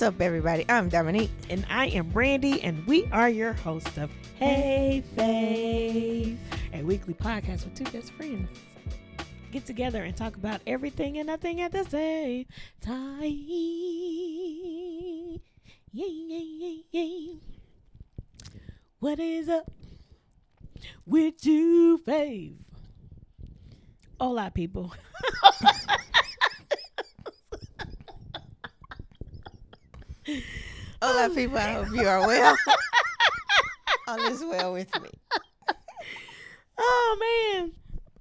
up, everybody? I'm Dominique. And I am Brandy, and we are your hosts of Hey Fave, a weekly podcast with two best friends. Get together and talk about everything and nothing at the same time. Yay. What is up with you, Fave? Hola, people. Hola, people. I hope you are well. All is well with me. Oh, man.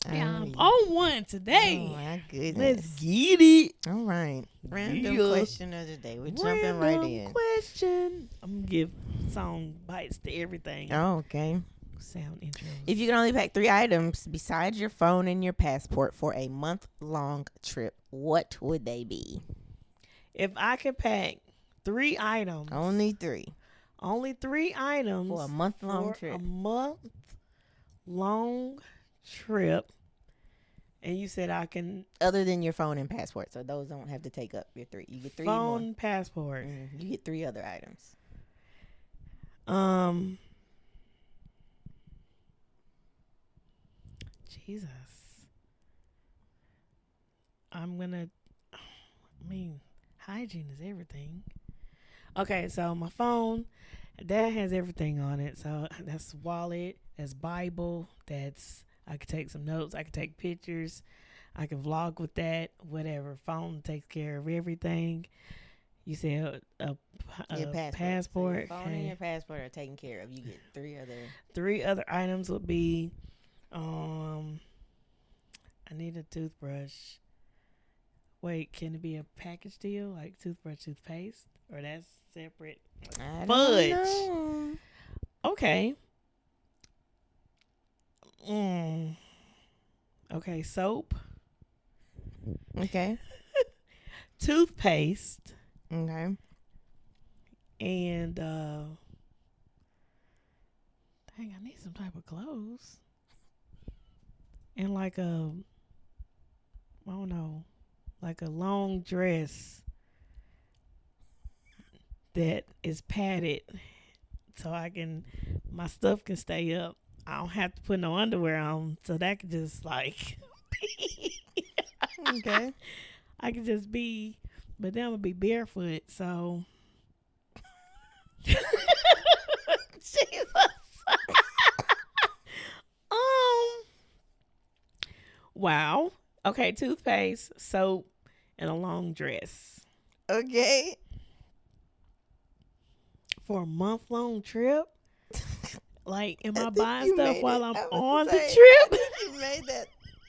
I'm on one today. Oh, my goodness. Let's get it. All right. Random Yeah. question of the day. We're jumping right in. Question. I'm going to give song bites to everything. Oh, okay. Sound intros. If you can only pack 3 items besides your phone and your passport for a month-long trip, what would they be? If I could pack 3 items. Only 3. Only 3 items. For a month-long trip. A month-long trip. And you said I can... Other than your phone and passport. So those don't have to take up your 3. You get 3 phone, more. passport. You get 3 other items. Jesus. Hygiene is everything. Okay, so my phone, that has everything on it. So that's wallet, that's Bible, I could take some notes, I could take pictures, I can vlog with that, whatever. Phone takes care of everything. You said Your passport. So your phone and your passport are taken care of. You get 3 other items would be, I need a toothbrush. Wait, can it be a package deal like toothbrush, toothpaste, or that's separate? I Fudge. don't know. Okay. Okay, soap. Okay. Toothpaste. Okay. And dang, I need some type of clothes. And I don't know, like a long dress that is padded so my stuff can stay up. I don't have to put no underwear on, so that could just like Okay. I could just be, but then I'm gonna be barefoot, so Jesus. Wow. Okay, toothpaste, soap, and a long dress. Okay. For a month-long trip? Like, am I buying stuff while I'm on the trip? I think you made that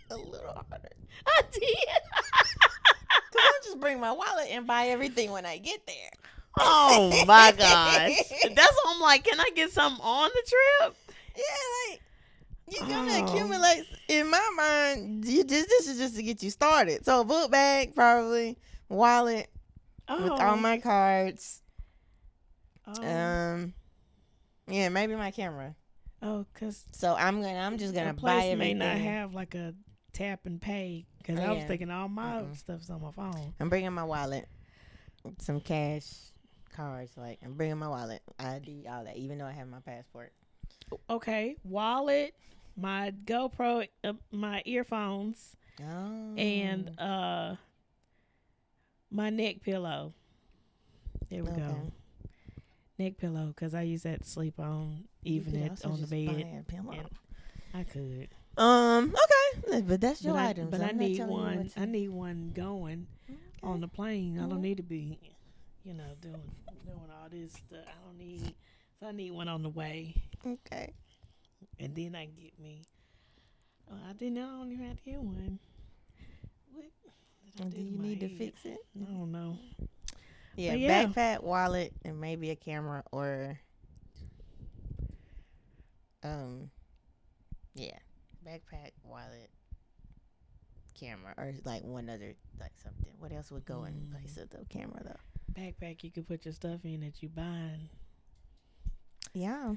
a little harder. I did. Because I'll just bring my wallet and buy everything when I get there. Oh, my gosh. That's what I'm like, can I get something on the trip? Yeah, like, you're going to accumulate. In my mind, this is just to get you started. So, book bag, probably. Wallet with all my cards. Yeah, maybe my camera. So I'm just gonna buy everything. May not have like a tap and pay because I was thinking all my stuff's on my phone. I'm bringing my wallet, some cash, cards. Like I'm bringing my wallet, ID, all that. Even though I have my passport. Okay, wallet, my GoPro, my earphones, and my neck pillow. There we go. Neck pillow, because I use that to sleep on, even on the bed. I could. Okay, but that's your item. But I need one. I need one going on the plane. I don't need to be, doing all this stuff. I need one on the way. Okay. And then I can get me. I don't even have to get one. What? Do you need to fix it? I don't know. Yeah, backpack, wallet, and maybe a camera or, backpack, wallet, camera, or like one other, like something. What else would go in place of the camera though? Backpack, you could put your stuff in that you buying. Yeah.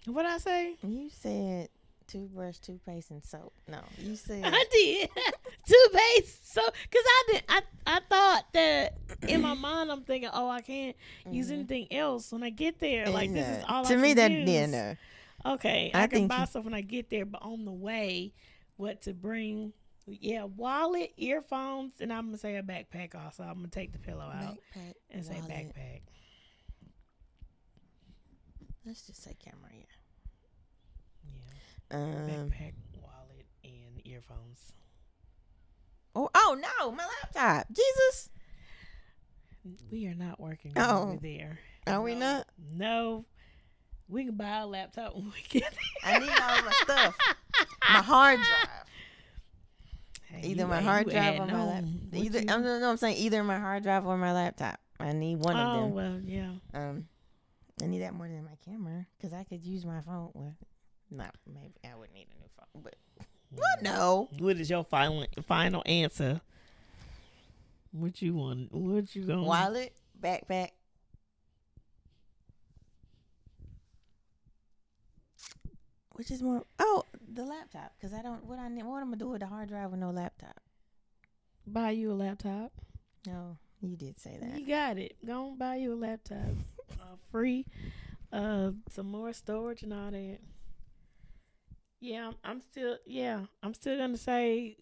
What'd I say? You said toothbrush, toothpaste, and soap. No, you said I did. toothpaste. So, cause I thought that in my mind I'm thinking, oh, I can't use anything else when I get there. Like this is all I can use. Yeah, no. Okay, I can buy stuff when I get there, but on the way, what to bring? Yeah, wallet, earphones, and I'm gonna say a backpack also. I'm gonna take the pillow out and say backpack. Let's just say camera, Yeah. Backpack, wallet, and earphones. Oh no, my laptop. Jesus. We are not working over there. Are we not? No. We can buy a laptop when we get there. I need all my stuff. My hard drive. Hey, Either my hard drive or my laptop. I'm saying either my hard drive or my laptop. I need one of them. Oh, well, yeah. I need that more than my camera because I could use my phone. Well, no, maybe I would need a new phone, but no. What is your final answer? What you want? What you going? Wallet, backpack. Which is more? Oh, the laptop. Because I don't. What I'm gonna do with the hard drive with no laptop? Buy you a laptop. No, you did say that. You got it. Go and buy you a laptop. Free. Some more storage and all that. Yeah, I'm still gonna say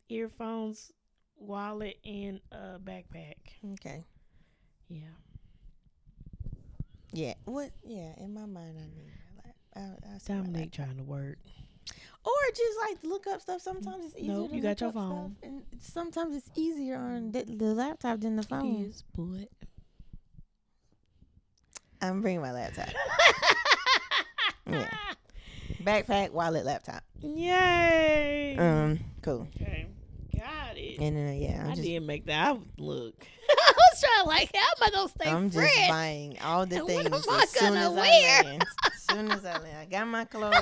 earphones, wallet, and backpack. Okay. Yeah. Yeah. What? Yeah. In my mind, I need Dominique trying to work. Or just like look up stuff. Sometimes it's easier. Nope, to you got your phone. And sometimes it's easier on the laptop than the phone. It is, boy. I'm bringing my laptop. Yeah. Backpack, wallet, laptop. Yay. Cool. Okay. Got it. And then I did make that. Look. I was trying how am I gonna stay I'm fresh? just buying all the things what am I as soon gonna as wear? I land. As soon as I land. I got my clothes.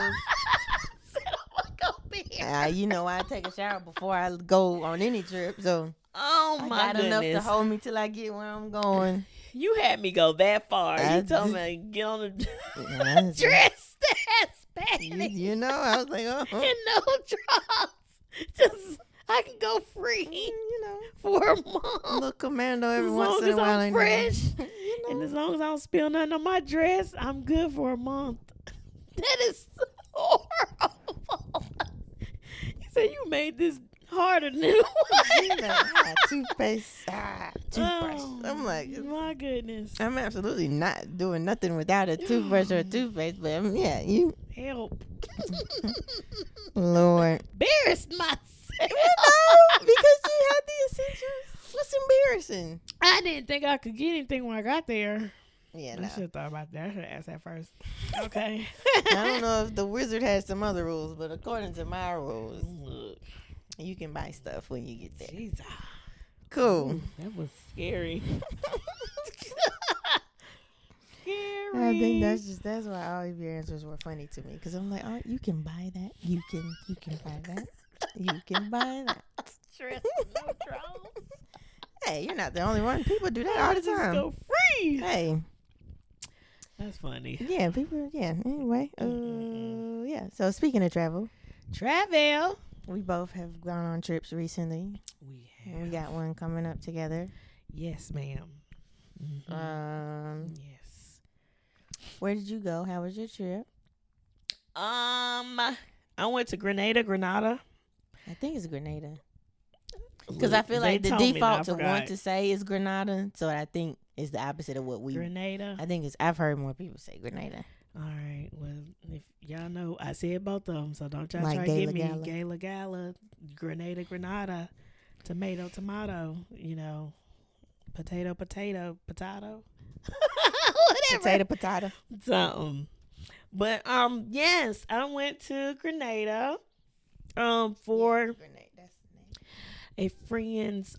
You know, I take a shower before I go on any trip, so I got enough to hold me till I get where I'm going. You had me go that far. You told me to get on the dress that's bad. You know, I was like, oh. And no drops. Just I can go free. You know, for a month. Little commando every once in a while. As long as I'm fresh, you know. And as long as I don't spill nothing on my dress, I'm good for a month. That is so horrible. You said you made this harder than it was. Toothpaste, toothbrush. I'm like, my goodness. I'm absolutely not doing nothing without a toothbrush or a toothpaste, but you help. Lord, embarrassed myself. Because you had the essentials. What's embarrassing? I didn't think I could get anything when I got there. Yeah, I should have thought about that. I should have asked that first. Okay. I don't know if the wizard has some other rules, but according to my rules, look, you can buy stuff when you get there. Jesus. Cool. Ooh, that was scary. Scary. I think that's why all of your answers were funny to me, because I'm like, oh, you can buy that. You can buy that. You can buy that. Stress no trouble. Hey, you're not the only one. People do that all the time. Just go free. Hey. That's funny. Yeah, people. Yeah. Anyway, yeah. So speaking of travel, we both have gone on trips recently. We have. We got one coming up together. Yes, ma'am. Mm-hmm. Yes. Where did you go? How was your trip? I went to Grenada. I think it's Grenada. Because I feel like the default to want to say is Grenada, so I think it's the opposite of what we. Grenada. I think I've heard more people say Grenada. All right. Well, if y'all know, I said both of them, so don't y'all like try to get me Gala. Gala, Grenada, tomato. You know, potato. Whatever. Potato. Something. But yes, I went to Grenada for a friend's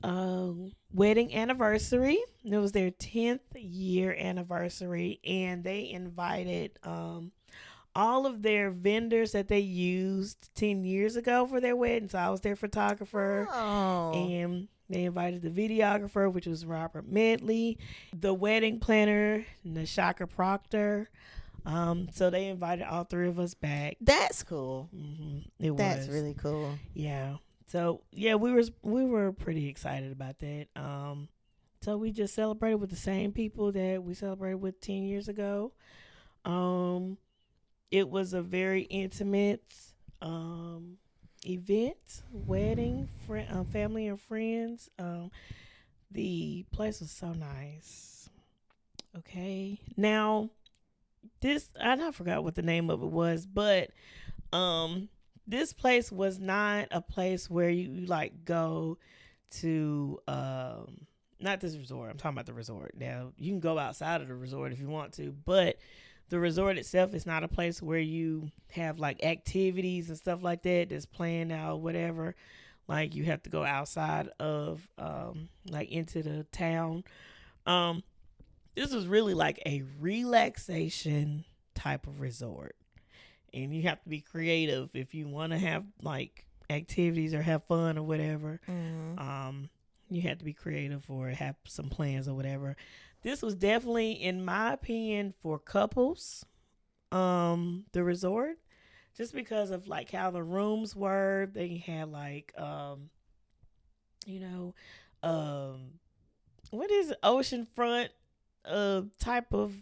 wedding anniversary. It was their 10th year anniversary, and they invited all of their vendors that they used 10 years ago for their wedding. So I was their photographer, and they invited the videographer, which was Robert Medley, the wedding planner, Nashaka Proctor. So they invited all three of us back. That's cool. Mm-hmm. That's really cool. Yeah. So yeah, we were pretty excited about that. So we just celebrated with the same people that we celebrated with 10 years ago. Um, it was a very intimate um event, wedding, family and friends. The place was so nice. Okay, now this I forgot what the name of it was, but um this place was not a place where you like go to not this resort. I'm talking about the resort. Now you can go outside of the resort if you want to, but the resort itself is not a place where you have like activities and stuff like that that's planned out, whatever. Like you have to go outside of like into the town. Um this was really like a relaxation type of resort. And you have to be creative if you want to have like activities or have fun or whatever. You have to be creative or have some plans or whatever. This was definitely, in my opinion, for couples. The resort, just because of like how the rooms were. They had like you know, what is it? Oceanfront type of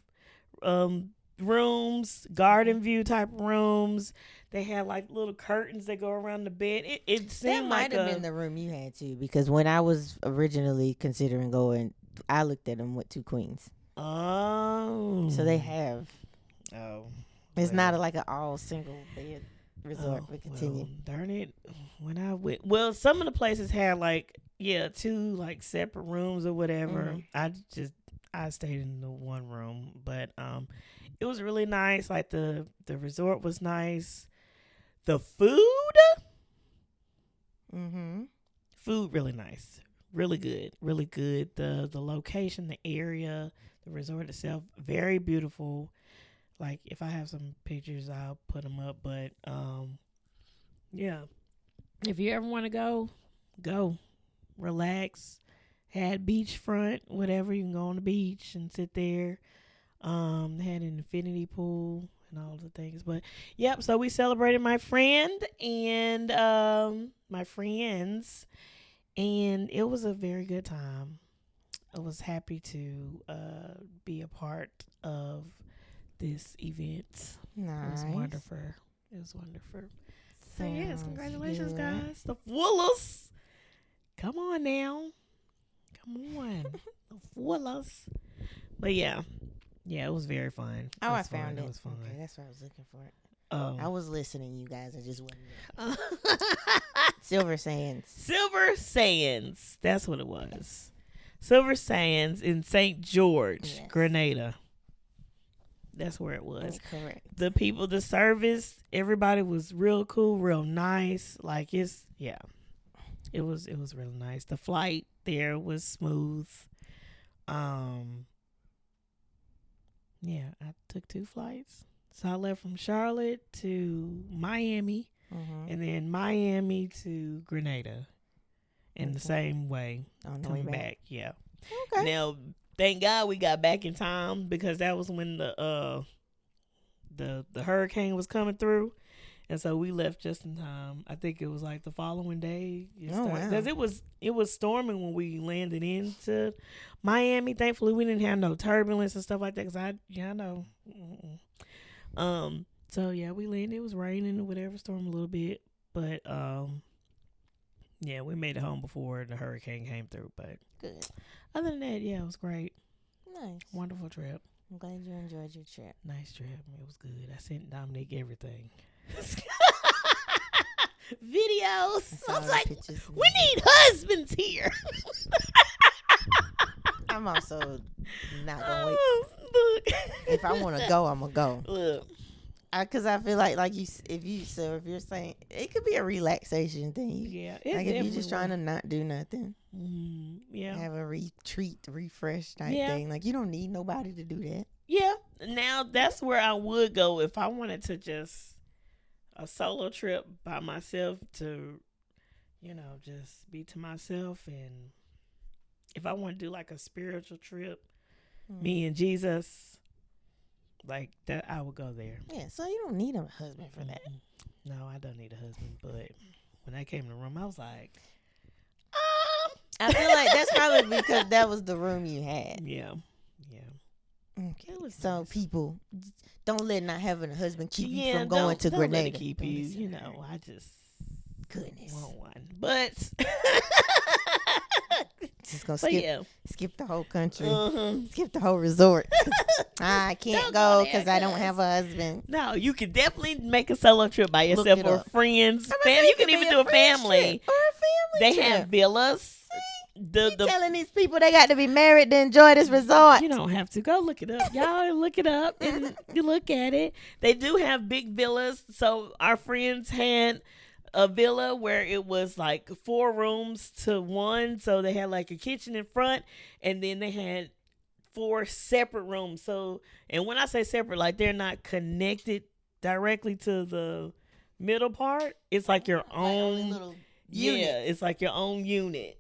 rooms, garden view type rooms. They had like little curtains that go around the bed. It seemed that might have been the room you had too, because when I was originally considering going, I looked at them with two queens. Oh, so they have. Oh, it's not like an all single bed resort. We continue. Well, darn it! When I went, well, some of the places had like two like separate rooms or whatever. I stayed in the one room, but it was really nice. Like the resort was nice. The food, food really nice, really good, really good. The location, the area, the resort itself, very beautiful. Like if I have some pictures, I'll put them up. But yeah, if you ever want to go, relax. Had beachfront, whatever. You can go on the beach and sit there. They had an infinity pool and all the things. But yep, so we celebrated my friend and my friends, and it was a very good time. I was happy to be a part of this event. Nice. It was wonderful. It was wonderful. So yes, congratulations, good. guys. The Fullers. Come on now. Come on. The Fullers. But yeah, it was very fun. Oh, I found it. It was fun. Okay, that's what I was looking for. I was listening, you guys. I just wasn't. Silver Sands. Silver Sands. That's what it was. Silver Sands in St. George, yes. Grenada. That's where it was. That's correct. The people, the service, everybody was real cool, real nice. Like it was really nice. The flight there was smooth. I took 2 flights. So I left from Charlotte to Miami, and then Miami to Grenada in the same way. Coming back. Yeah. Okay. Now, thank God we got back in time, because that was when the hurricane was coming through. And so we left just in time. I think it was like the following day. Because it was storming when we landed into Miami. Thankfully, we didn't have no turbulence and stuff like that. Because I know. So yeah, we landed. It was raining or whatever, storm a little bit. But we made it home before the hurricane came through. But good. Other than that, it was great. Nice. Wonderful trip. I'm glad you enjoyed your trip. Nice trip. It was good. I sent Dominique everything. Videos. I was like, we need husbands here. I'm also not gonna wait. Look. If I want to go, I'm gonna go. Look, because I feel like if you're saying it could be a relaxation thing. Yeah, like if you're just trying to not do nothing. Yeah, have a refresh type thing. Like you don't need nobody to do that. Yeah. Now that's where I would go if I wanted to just a solo trip by myself to, just be to myself. And if I want to do like a spiritual trip, me and Jesus, like that, I would go there. Yeah, so you don't need a husband for that. No, I don't need a husband, but when I came in the room, I was like, I feel like that's probably because that was the room you had. Yeah. Okay. So nice. People, don't let not having a husband keep you from going to Grenada. Grenada. Let it keep you. You know, I just goodness want one, but just gonna skip skip the whole country, uh-huh. skip the whole resort. I can't go because I don't have a husband. No, you can definitely make a solo trip by yourself or friends. You can even do a family. Or a family They trip. have villas. You telling these people they got to be married to enjoy this resort? You don't have to. Go look it up. Y'all look it up and you look at it. They do have big villas. So our friends had a villa where it was like 4 rooms to 1. So they had like a kitchen in front, and then they had 4 separate rooms. So, and when I say separate, like they're not connected directly to the middle part. It's like your own little unit. Yeah, it's like your own unit.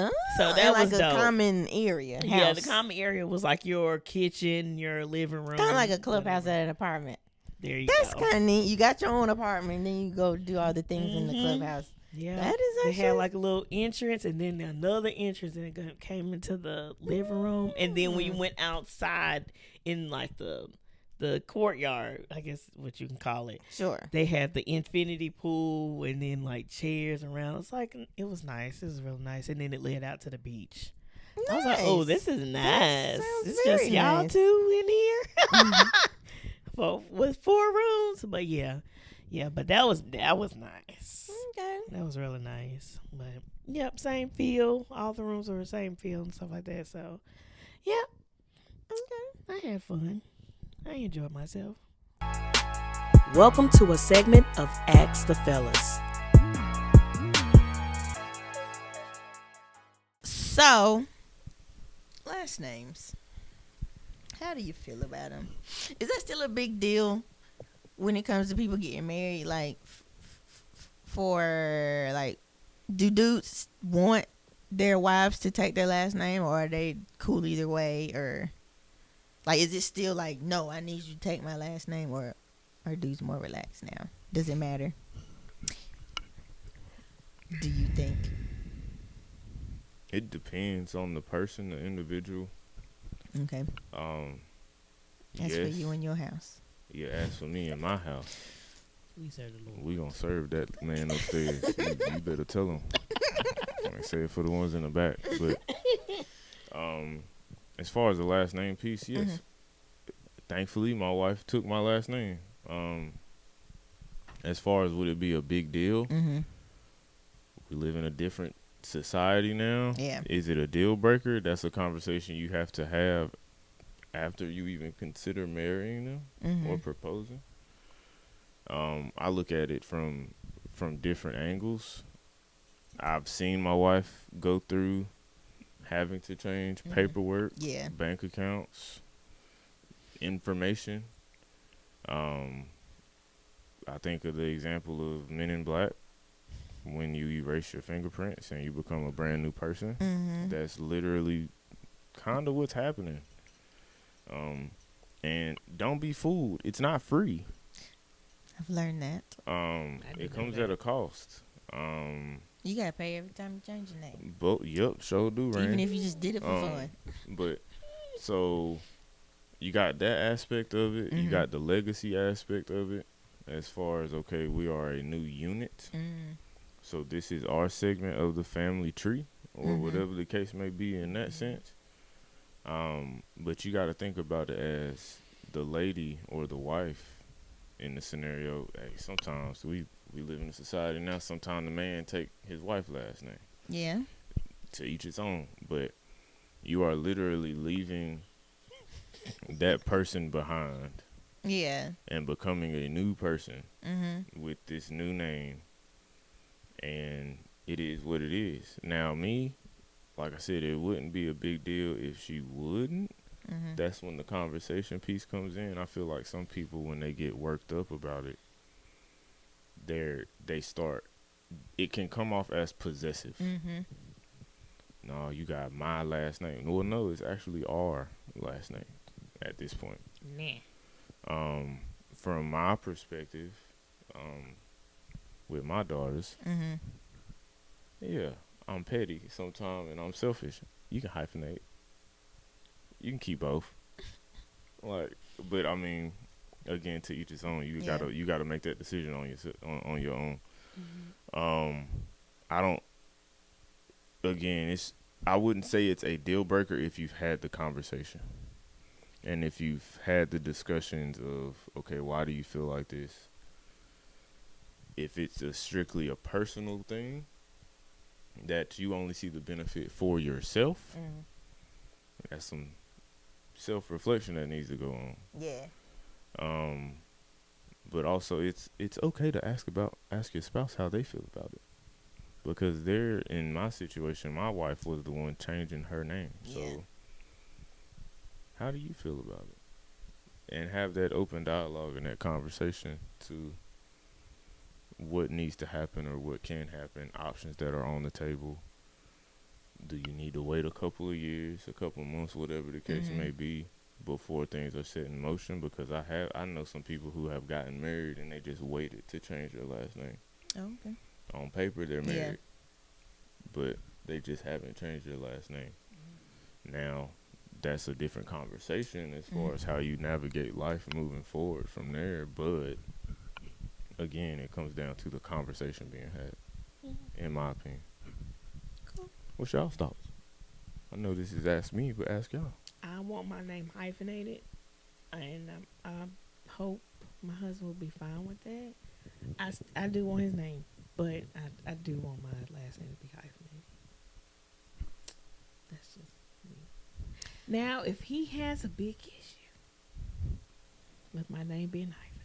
Oh, so that was like dope. a common area. House. Yeah, the common area was like your kitchen, your living room. Kind of like a clubhouse at an apartment. There you That's go. That's kind of neat. You got your own apartment, then you go do all the things in the clubhouse. Yeah, that is actually. They had like a little entrance, and then another entrance, and it came into the living room. And then when you went outside in like the courtyard, I guess what you can call it. Sure. They had the infinity pool, and then like chairs around. It's like it was nice. It was real nice, and then it led out to the beach. Nice. I was like, "Oh, this is nice. It's just y'all two in here." With 4 rooms, but yeah, but that was nice. Okay, that was really nice. But yep, same feel. All the rooms were the same feel and stuff like that. So, yeah, okay, I had fun. I enjoyed myself. Welcome to a segment of Ask the Fellas. So, last names. How do you feel about them? Is that still a big deal when it comes to people getting married? Like, for like, do dudes want their wives to take their last name, or are they cool either way? Or like, is it still like, no, I need you to take my last name, or are dudes more relaxed now? Does it matter? Do you think? It depends on the person, the individual. Okay. As for you in your house. Yeah, as for me in my house. We serve the Lord. We gonna serve that man upstairs. you better tell him. I say it for the ones in the back. But as far as the last name piece, yes. Mm-hmm. Thankfully, my wife took my last name. As far as would it be a big deal? Mm-hmm. We live in a different society now. Yeah. Is it a deal breaker? That's a conversation you have to have after you even consider marrying them or proposing. I look at it from different angles. I've seen my wife go through having to change paperwork, bank accounts, information. I think of the example of Men in Black. When you erase your fingerprints and you become a brand new person, that's literally kind of what's happening. And don't be fooled. It's not free. I've learned that. It comes at a cost. You gotta pay every time you change your name. Yep, sure do, Rain. Even if you just did it for fun. But so you got that aspect of it. You got the legacy aspect of it. As far as, okay, we are a new unit. So this is our segment of the family tree, or whatever the case may be in that sense. But you got to think about it as the lady or the wife in the scenario. Hey, sometimes we live in a society now. Sometimes the man take his wife's last name. Yeah. To each its own. But you are literally leaving that person behind. Yeah. And becoming a new person with this new name. And it is what it is. Now, me, like I said, it wouldn't be a big deal if she wouldn't. That's when the conversation piece comes in. I feel like some people, when they get worked up about it, they start. It can come off as possessive. No, you got my last name. Well, no, it's actually our last name at this point. Nah. From my perspective, with my daughters, yeah, I'm petty sometimes and I'm selfish. You can hyphenate. You can keep both. Like, but I mean, again, to each his own. You gotta make that decision on your own. I don't. Again, I wouldn't say it's a deal breaker if you've had the conversation, and if you've had the discussions of, okay, why do you feel like this? If it's strictly a personal thing that you only see the benefit for yourself, that's some self-reflection that needs to go on. Yeah. But also it's okay to ask your spouse how they feel about it, because in my situation, my wife was the one changing her name. So how do you feel about it? And have that open dialogue and that conversation to what needs to happen or what can happen, options that are on the table. Do you need to wait a couple of years, a couple of months, whatever the case may be, before things are set in motion? Because I know some people who have gotten married and they just waited to change their last name. Oh, okay. On paper, they're married, but they just haven't changed their last name. Now, that's a different conversation as far as how you navigate life moving forward from there. But again, it comes down to the conversation being had, in my opinion. Cool. What's y'all's thoughts? I know this is ask me, but ask y'all. I want my name hyphenated, and I hope my husband will be fine with that. I do want his name, but I do want my last name to be hyphenated. That's just me. Now, if he has a big issue with my name being hyphenated,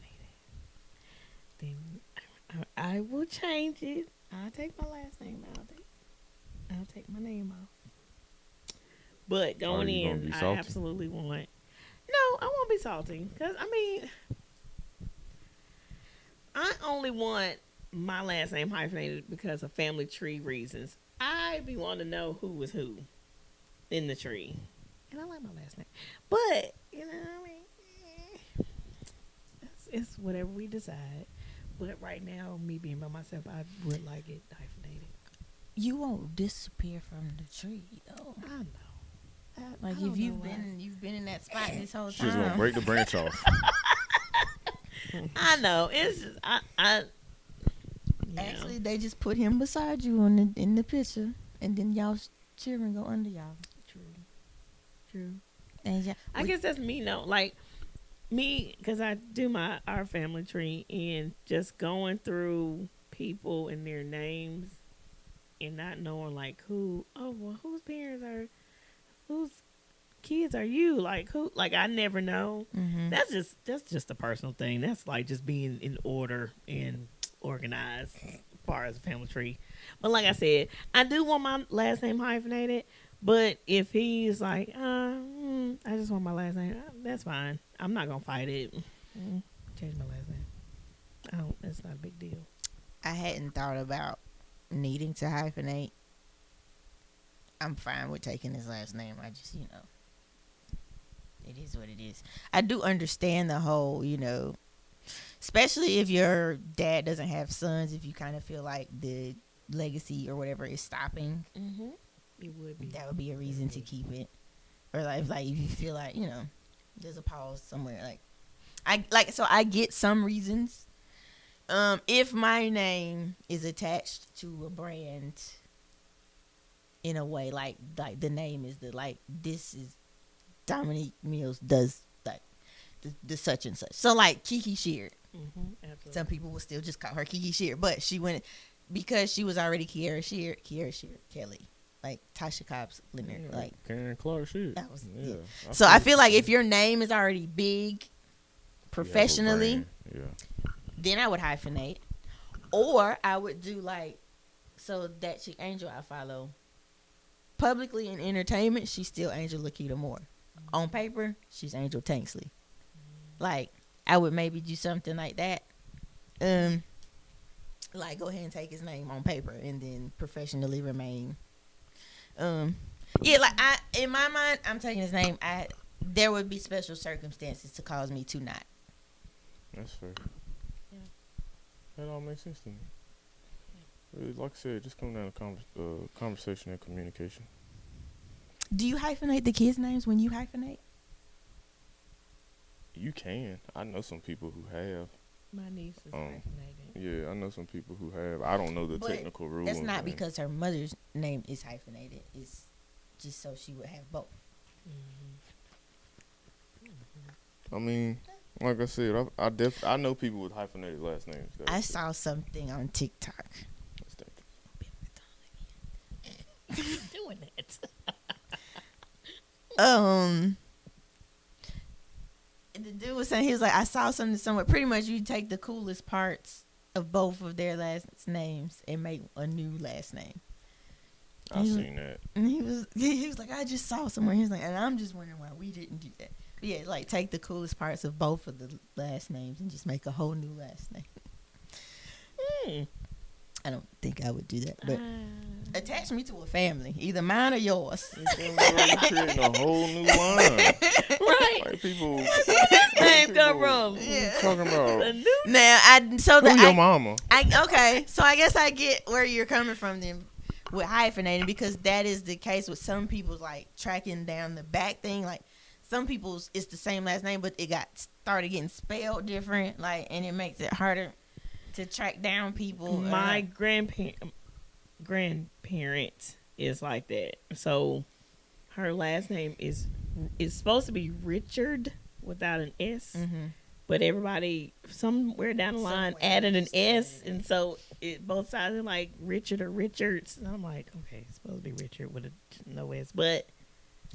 then I will change it. I'll take my last name out. I'll take my name off. But going in, I absolutely want. No, I won't be salty. Because, I mean, I only want my last name hyphenated because of family tree reasons. I be wanting to know who was who in the tree. And I like my last name. But, you know what I mean? It's whatever we decide. But right now, me being by myself, I would like it hyphenated. You won't disappear from the tree, though. I know. Like, if you've been in that spot this whole time. She's gonna break the branch off. I know. It's just Actually, they just put him beside you in the picture, and then y'all children go under y'all. True. And I guess that's me. No, like me, because I do our family tree, and just going through people and their names, and not knowing like whose parents are. Whose kids are you? Like who? Like I never know. That's just a personal thing. That's like just being in order and organized as far as a family tree. But like I said, I do want my last name hyphenated. But if he's like, I just want my last name, that's fine. I'm not gonna fight it. Change my last name. It's not a big deal. I hadn't thought about needing to hyphenate. I'm fine with taking his last name. I just, it is what it is. I do understand the whole, especially if your dad doesn't have sons, if you kind of feel like the legacy or whatever is stopping. It would be. That would be a reason to keep it. Or if you feel like, there's a pause somewhere. I get some reasons. If my name is attached to a brand in a way, like the name is this is Dominique Mills does the such and such. So like Kiki Sheard. Absolutely. Some people will still just call her Kiki Sheard, but she went because she was already Kiara Sheard Kelly, like Tasha Cobbs Leonard, like Karen Clark Sheard. That was So I feel like if your name is already big professionally, then I would hyphenate, or I would do so that chick Angel I follow. Publicly in entertainment, she's still Angel Lakita Moore. On paper, she's Angel Tanksley. I would maybe do something like that. Go ahead and take his name on paper and then professionally remain. In my mind, I'm taking his name. There would be special circumstances to cause me to not. That's fair. Yeah. That all makes sense to me. Like I said, just come down to conversation and communication. Do you hyphenate the kids' names when you hyphenate? You can. I know some people who have. My niece is hyphenated. Yeah, I know some people who have. I don't know the technical rules. That's not because her mother's name is hyphenated. It's just so she would have both. I mean, like I said, I know people with hyphenated last names. I saw something on TikTok. Doing that. The dude was saying, he was like, I saw something somewhere. Pretty much, you take the coolest parts of both of their last names and make a new last name. I've seen that. And he was like, I just saw somewhere. He was like, and I'm just wondering why we didn't do that. But yeah, like take the coolest parts of both of the last names and just make a whole new last name. I don't think I would do that, but attach me to a family, either mine or yours. Creating a whole new line, right? Like people, name come from? Yeah. Talking about now, who your mama? Okay, so I guess I get where you're coming from then with hyphenating, because that is the case with some people's like tracking down the back thing. Like some people's it's the same last name, but it started getting spelled different, like, and it makes it harder to track down people. My grandparent is like that. So her last name is supposed to be Richard without an S, but everybody somewhere down the line added an S, and so it both sides are like Richard or Richards. And I'm like, okay, it's supposed to be Richard with no S, but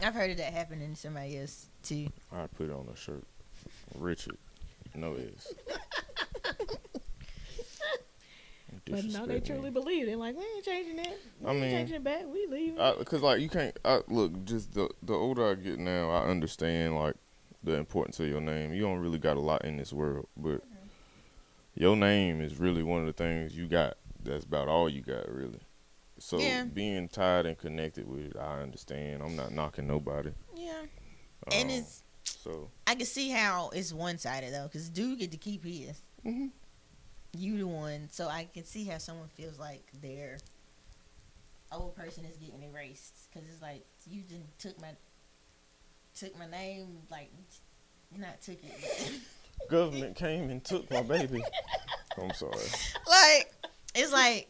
I've heard of that happening to somebody else too. I put it on a shirt, Richard, no S. But no, they truly believe it. Like, we ain't changing that. We ain't changing it back. We leaving. Because, like, you can't... look, just the older I get now, I understand, like, the importance of your name. You don't really got a lot in this world, but your name is really one of the things you got. That's about all you got, really. So, being tied and connected with it, I understand. I'm not knocking nobody. Yeah. And it's... So... I can see how it's one-sided, though, because dude get to keep his. Mm-hmm. You the one, so I can see how someone feels like their old person is getting erased, because it's like you just took my name, like not took it. Government came and took my baby. I'm sorry. Like it's like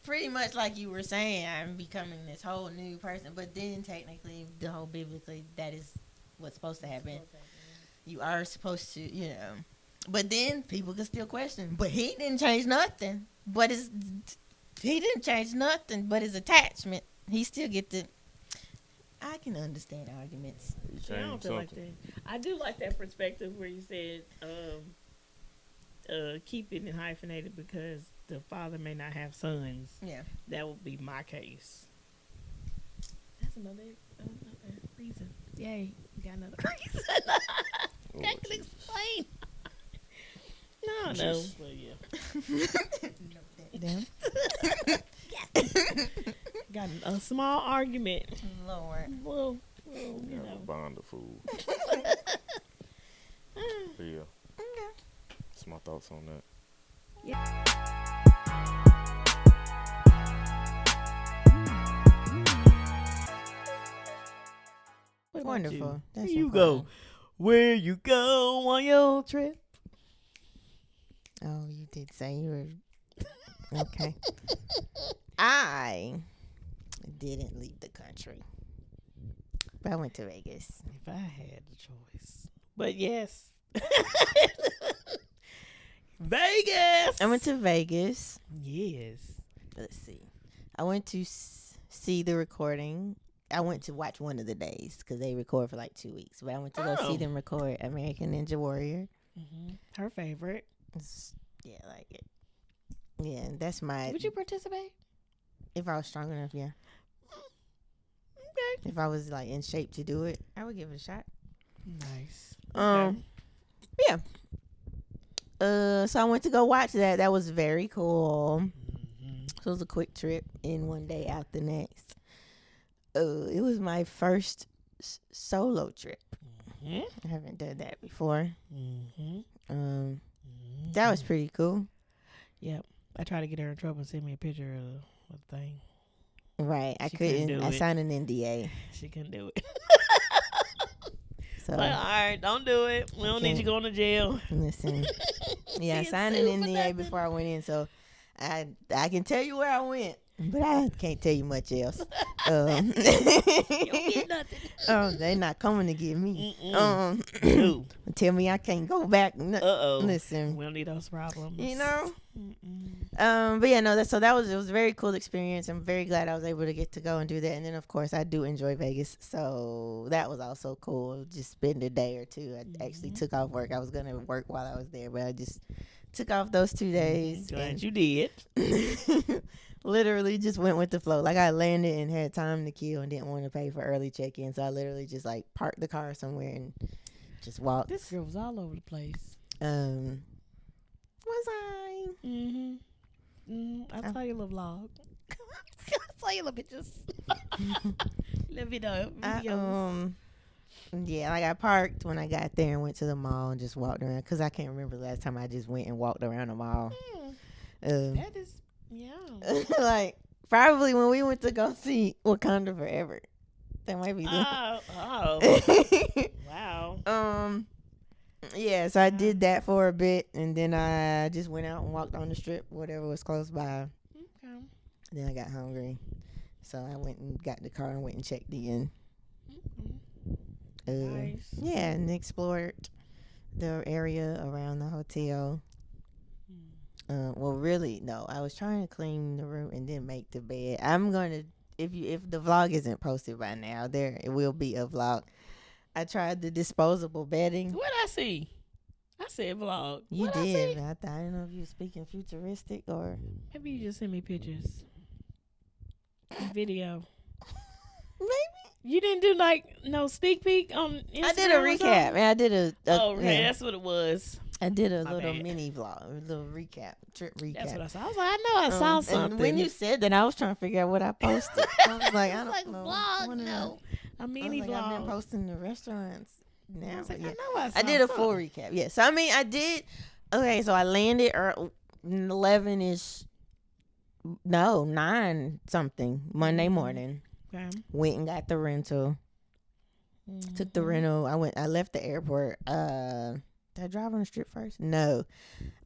pretty much like you were saying, I'm becoming this whole new person, but then technically, the whole biblically, that is what's supposed to happen. You are supposed to, you know. But then people can still question. But he didn't change nothing. But his attachment. He still get the. I can understand arguments. I don't feel like that. I do like that perspective where you said keep it hyphenated because the father may not have sons. Yeah, that would be my case. That's another reason. Yay, we got another reason. I can explain. No. Well, yeah. Got a small argument. Lord. Well, you know. Bond a fool. But yeah. Okay. That's my thoughts on that. Yeah. Wonderful. Where you go? Where you go on your trip? Oh, you did say you were okay. I didn't leave the country, but I went to Vegas. If I had the choice, but yes, Vegas. I went to Vegas. Yes. Let's see. I went to see the recording. I went to watch one of the days because they record for like 2 weeks. But I went to go see them record American Ninja Warrior. Mm-hmm. Her favorite. Yeah, I like it. Yeah, that's my... Would you participate? If I was strong enough, yeah. Okay. If I was like in shape to do it, I would give it a shot. Nice. Yeah. So I went to go watch that. That was very cool. Mm-hmm. So it was a quick trip in one day out the next. It was my first solo trip. Mm-hmm. I haven't done that before. Mm-hmm. That was pretty cool. Yep. I tried to get her in trouble and send me a picture of the thing. Right. I She couldn't couldn't. do I it. signed an NDA. She couldn't do it. So Like, all right, don't do it. We don't need you going to jail. listen. Yeah, I Being signed an sued for NDA nothing. before I went in, so I can tell you where I went, but I can't tell you much else. You don't get nothing. They're not coming to get me. No. Tell me I can't go back. Uh-oh. Listen, We don't need those problems. you know. Mm-mm. But yeah, no. It was a very cool experience. I'm very glad I was able to get to go and do that. And then of course I do enjoy Vegas, so that was also cool. Just spend a day or two. I actually took off work. I was gonna work while I was there, but I just took off those 2 days. Glad you did. Literally just went with the flow. Like I landed and had time to kill and didn't want to pay for early check-in, so I literally just like parked the car somewhere and just walked. This girl was all over the place. Was I? I saw your little vlog. I saw your little pictures. Little videos. Yeah, like I parked when I got there and went to the mall and just walked around because I can't remember the last time I just went and walked around the mall. That is, yeah. Like probably when we went to go see Wakanda Forever. That might be Wow. Yeah, so I did that for a bit and then I just went out and walked on the strip, whatever was close by. Okay. Then I got hungry. So I went and got the car and went and checked in. Nice. Yeah, and explored the area around the hotel. Well, really, no. I was trying to clean the room and then make the bed. I'm gonna if the vlog isn't posted by now, it will be a vlog. I tried the disposable bedding. What'd I see? I said vlog. You What'd did. I I didn't know if you were speaking futuristic or. Maybe you just send me pictures. Video. Maybe. You didn't do no sneak peek on Instagram? I did a recap, and I did a okay, that's what it was. I did a My little bad. mini vlog, a little trip recap. That's what I saw. I was like, I know I saw something. And when you said that, I was trying to figure out what I posted. I was like, I don't know. Vlog, no. A mini vlog. I've been posting the restaurants now. I was like, yeah. I know I saw I did a something. full recap. Yeah. So, I mean, I did. Okay, so I landed 11-ish. No, 9 something Monday morning. Okay. Went and got the rental. Took the rental. I left the airport. Did I drive on the strip first? No.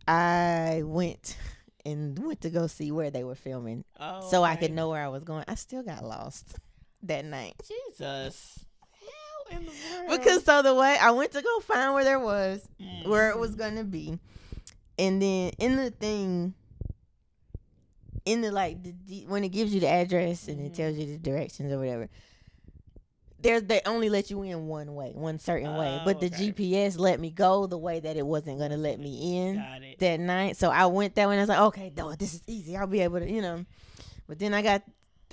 I went to go see where they were filming. Oh, so I could know where I was going. I still got lost that night. Jesus. Hell in the world. Because so the way I went to go find where there was, where it was going to be. And then in the thing, in the when it gives you the address and it tells you the directions or whatever, they only let you in one certain way. But the GPS let me go the way that it wasn't going to let me in that night. So I went that way and I was like, okay, no, this is easy. I'll be able to, But then I got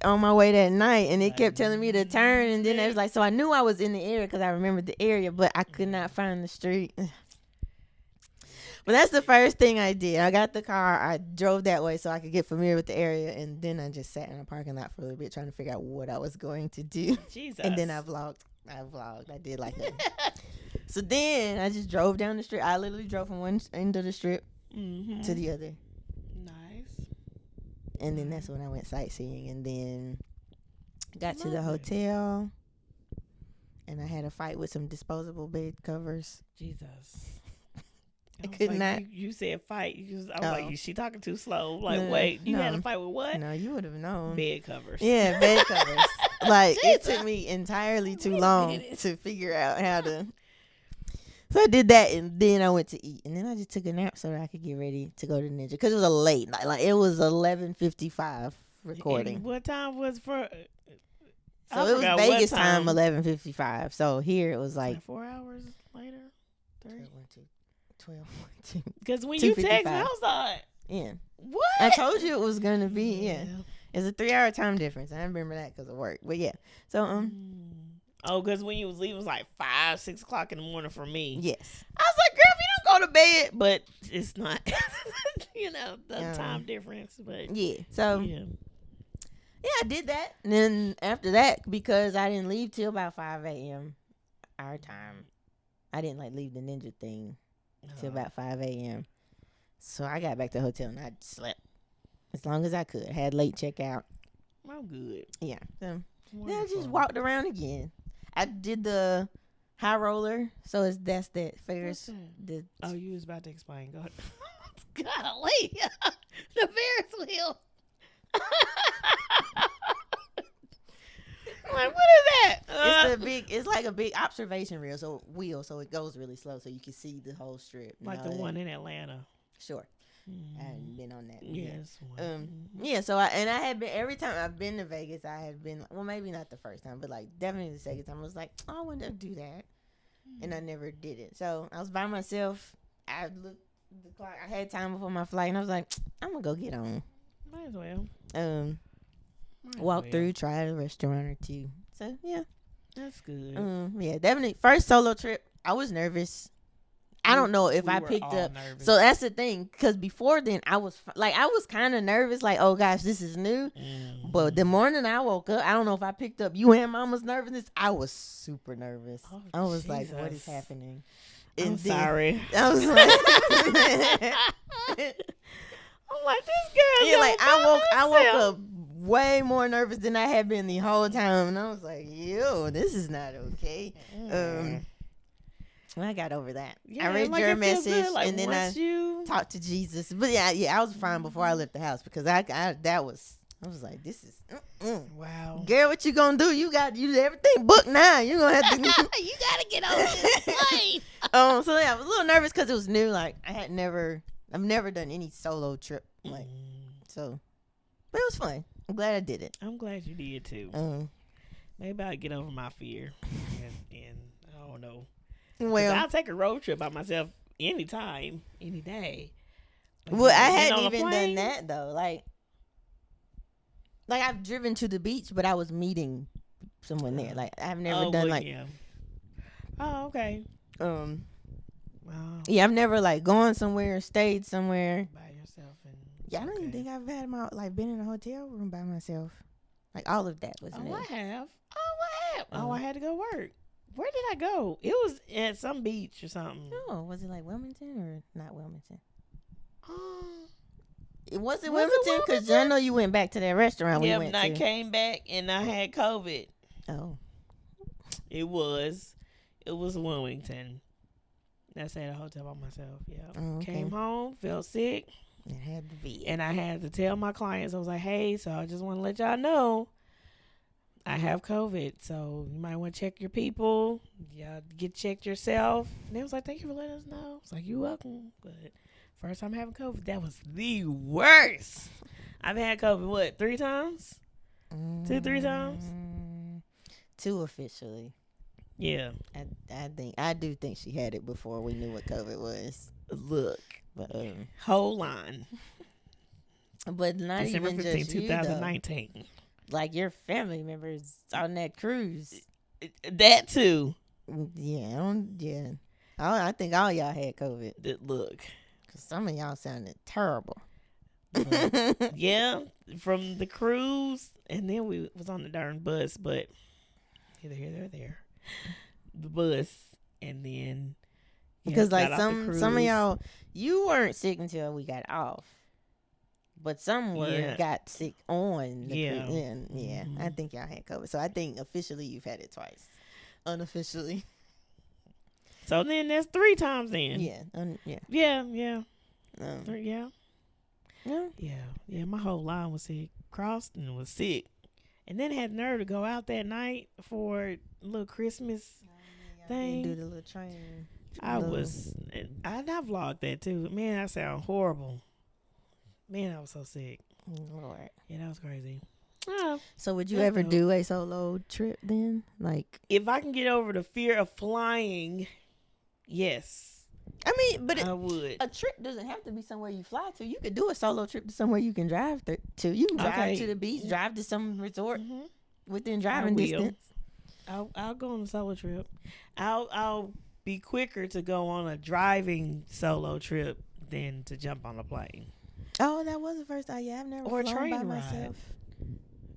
on my way that night and it kept telling me to turn. And then it was like, so I knew I was in the area because I remembered the area, but I could not find the street. But that's the first thing I did. I got the car. I drove that way so I could get familiar with the area. And then I just sat in a parking lot for a little bit trying to figure out what I was going to do. Jesus. And then I vlogged. I did like that. So then I just drove down the strip. I literally drove from one end of the strip to the other. Nice. And then that's when I went sightseeing. And then got to the hotel. And I had a fight with some disposable bed covers. Jesus. I could not. You said fight. I was like, she talking too slow. Like, wait, you had a fight with what? No, you would have known. Bed covers. Yeah, bed covers. Like, it took me entirely too long to figure out how to. So I did that, and then I went to eat, and then I just took a nap so that I could get ready to go to Ninja because it was a late night. Like, it was 11:55 recording. And what time was for? So it was Vegas time 11:55. So here it was like 4 hours later. 3. 12. Because when you text, I was like, yeah. What? I told you it was gonna be. Yeah. It's a 3-hour time difference. I remember that because of work. But yeah. So because when you was leaving, it was like 5, 6 o'clock in the morning for me. Yes. I was like, girl, if you don't go to bed, but it's not. The time difference. But yeah. So yeah, I did that. And then after that, because I didn't leave till about 5 a.m. our time, I didn't leave the Ninja thing till about 5 a.m. So I got back to the hotel and I slept as long as I could. Had late checkout. I'm good. Yeah. So then I Wonderful. just walked around again. I did the high roller, so that's that Ferris. What's that? You was about to explain. Go ahead. Golly, the Ferris wheel. Like, what is that? It's like a big observation wheel, so it goes really slow, so you can see the whole strip. Like the one in Atlanta. Sure. I hadn't been on that. Yes. Yeah. So I had been every time I've been to Vegas. I had been maybe not the first time, but like definitely the second time. I was like, oh, I want to do that, and I never did it. So I was by myself. I looked at the clock. I had time before my flight, and I was like, I'm gonna go get on. Might as well. Walk through, try a restaurant or two. So yeah, that's good. Yeah, definitely. First solo trip, I was nervous. I don't know if I picked up. Nervous. So that's the thing, because before then I was kind of nervous, like, oh gosh, this is new. But the morning I woke up, I don't know if I picked up you and Mama's nervousness. I was super nervous. Oh, I was like, what is happening? I'm sorry. I was like, I'm like, this girl. Yeah, like I woke up way more nervous than I had been the whole time, and I was like, yo, this is not okay. I got over that. Yeah, I read your message, and then I talked to Jesus. But yeah, I was fine before I left the house, because I was like, this is wow. Girl, what you gonna do? You everything booked now. You gonna have to. You gotta get on this plane. So yeah, I was a little nervous because it was new. Like I've never done any solo trip, like so. But it was fun. I'm glad I did it. I'm glad you did too. Maybe I'll get over my fear, and I don't know. Well, I'll take a road trip by myself anytime, any day. Well, I hadn't even done that though. Like I've driven to the beach, but I was meeting someone there. Like I've never done like. Yeah. Oh, okay. Wow. Yeah, I've never like gone somewhere, stayed somewhere by yourself, and I don't even think I've had been in a hotel room by myself. Like all of that was new. I have. I had to go work. Where did I go? It was at some beach or something. Oh, was it like Wilmington or not Wilmington? It was Wilmington, because I know you went back to that restaurant we went to. I came back and I had COVID. Oh. It was Wilmington. I stayed at a hotel by myself. Yeah. Oh, okay. Came home, felt sick. It had to be. And I had to tell my clients, I was like, hey, so I just want to let y'all know I have COVID, so you might want to check your people. Y'all get checked yourself. And they was like, thank you for letting us know. It's like, you're welcome. But first time having COVID, that was the worst. I've had COVID, 3 times? 2-3 times? 2 officially. Yeah. I do think she had it before we knew what COVID was. Look. But whole line. But not December even 15, just 2019. You, like your family members on that cruise. That too. Yeah. I think all y'all had COVID. Look. Because some of y'all sounded terrible. Yeah. From the cruise. And then we was on the darn bus. But either here or there. The bus. And then. Because like some of y'all, you weren't sick until we got off. But some got sick on the cruise. Yeah, I think y'all had COVID. So I think officially you've had it twice. Unofficially. So then that's 3 times then. Yeah. Yeah. Yeah, my whole line was sick. Crossed and was sick. And then had nerve to go out that night for a little Christmas thing. Do the little train. I vlogged that too. Man, I sound horrible. Man, I was so sick. Lord. Yeah, that was crazy. So would you ever do a solo trip then? Like, if I can get over the fear of flying, yes. I mean, but I would. A trip doesn't have to be somewhere you fly to. You could do a solo trip to somewhere you can drive to. You can drive to the beach, drive to some resort within driving distance. I'll go on a solo trip. I'll be quicker to go on a driving solo trip than to jump on a plane. Oh, that was the first time. Yeah, I've never flown train by ride. myself.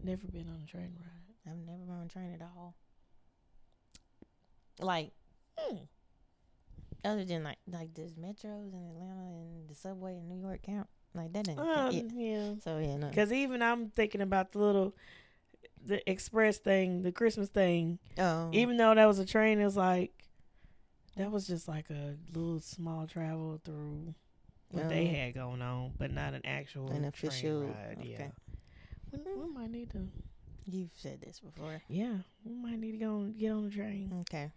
Never been on a train ride. I've never been on a train at all. Like, other than like does metros in Atlanta and the subway in New York count? Like that ain't. Yeah. So yeah, no. Because even I'm thinking about the express thing, the Christmas thing. Oh. Even though that was a train, it was like that was just like a little small travel through what they had going on, but not an official train ride. Okay. Yeah. We might need to. You've said this before. Yeah, we might need to get on the train. Okay.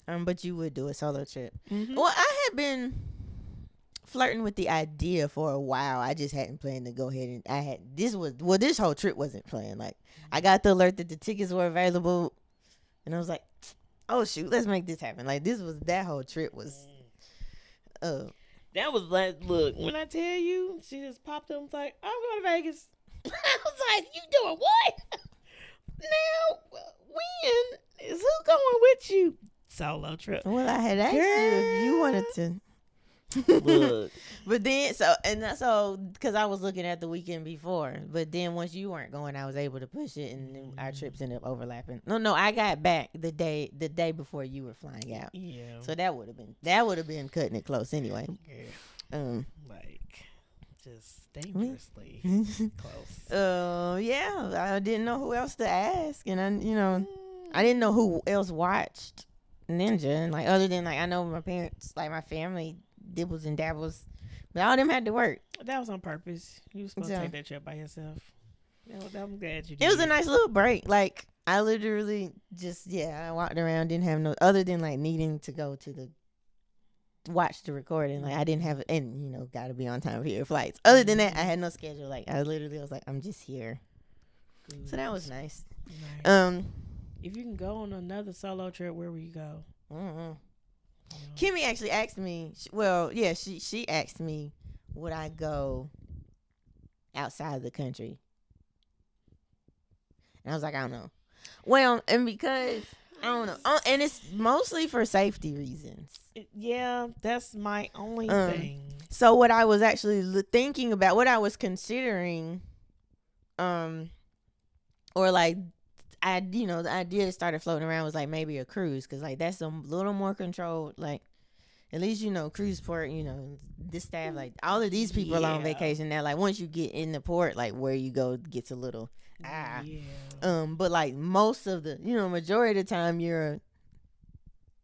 But you would do a solo trip. Mm-hmm. Well, I had been flirting with the idea for a while. I just hadn't planned to go ahead and this whole trip wasn't planned. Like I got the alert that the tickets were available, and I was like, oh shoot, let's make this happen. Like that whole trip was. That was like, look, when I tell you, she just popped up and was like, I'm going to Vegas. I was like, you doing what? Now, when is who going with you? Solo trip. Well, I had asked you if you wanted to. Look. But then, because I was looking at the weekend before, but then once you weren't going, I was able to push it, and then our trips ended up overlapping. No, I got back the day before you were flying out. Yeah. So that would have been cutting it close anyway. Yeah. Like just dangerously close. Yeah. I didn't know who else to ask, and I didn't know who else watched Ninja, and like other than like I know my parents, like my family. Dibbles and dabbles, but all them had to work. That was on purpose. You were supposed to take that trip by yourself. I'm glad you did. It was a nice little break. Like I literally just I walked around, didn't have no other than like needing to go to watch the recording. Like I didn't have and got to be on time for your flights. Other than that, I had no schedule. Like I literally was like, I'm just here. Good. So that was nice. If you can go on another solo trip, where will you go? Kimmy actually asked me. She asked me, would I go outside the country? And I was like, I don't know. Well, and because I don't know, and it's mostly for safety reasons. Yeah, that's my only thing. So what I was actually thinking about, what I was considering, or like. The idea that started floating around was like maybe a cruise, because like that's a little more controlled. Like at least cruise port, this staff, like all of these people are on vacation now. Like once you get in the port, like where you go gets a little but like most of the majority of the time you're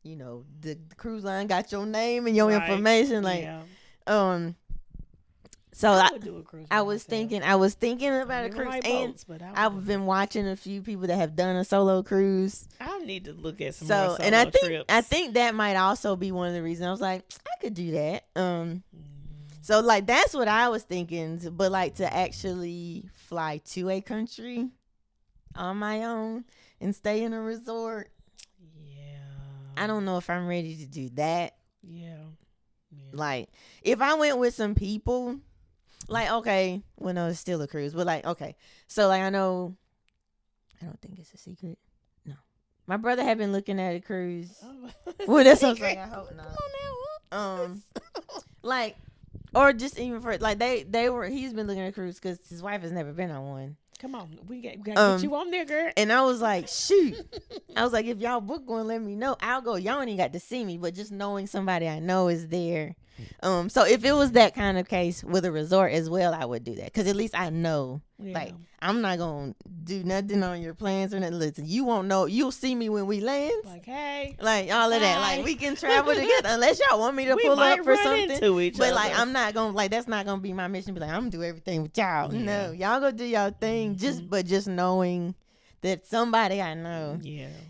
the cruise line got your name and your information, like so I was thinking about a cruise, and I've been watching a few people that have done a solo cruise. I need to look at some more solo trips. I think that might also be one of the reasons I was like, I could do that. So like that's what I was thinking, but like to actually fly to a country on my own and stay in a resort. Yeah. I don't know if I'm ready to do that. Yeah. Like if I went with some people. Like, okay, well, no, it's still a cruise, but like, okay. So, like, I don't think it's a secret. No. My brother had been looking at a cruise. Well, that's what I'm saying. I hope not. Come on now. Like, or just even for, like, he's been looking at a cruise because his wife has never been on one. Come on. We gotta get you on there, girl. And I was like, shoot. I was like, if y'all book one, let me know. I'll go. Y'all ain't got to see me, but just knowing somebody I know is there. So if it was that kind of case with a resort as well, I would do that, because at least I know. Like I'm not gonna do nothing on your plans or nothing. Listen, you won't know. You'll see me when we land. Like, hey, like all of that. Like we can travel together unless y'all want me to pull up for something. But like I'm not gonna, like, that's not gonna be my mission. Be like, I'm gonna do everything with y'all. Yeah. No, y'all gonna do y'all thing. Just knowing that somebody I know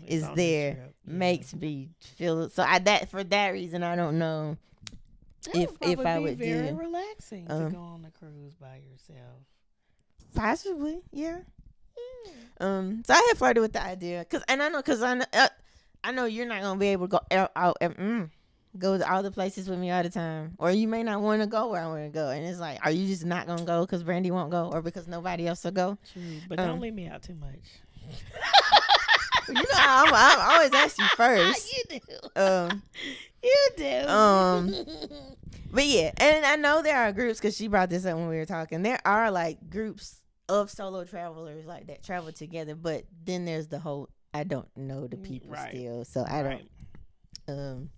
is there makes me feel so. For that reason, I don't know. If I would be very relaxing to go on a cruise by yourself. Possibly, yeah. So I had flirted with the idea, cause I know you're not gonna be able to go to all the places with me all the time, or you may not want to go where I want to go, and it's like, are you just not gonna go because Brandy won't go, or because nobody else will go? True, but don't leave me out too much. I always ask you first. You do. You do. But yeah, and I know there are groups, because she brought this up when we were talking. There are like groups of solo travelers like that travel together, but then there's the whole I don't know the people still, so I don't.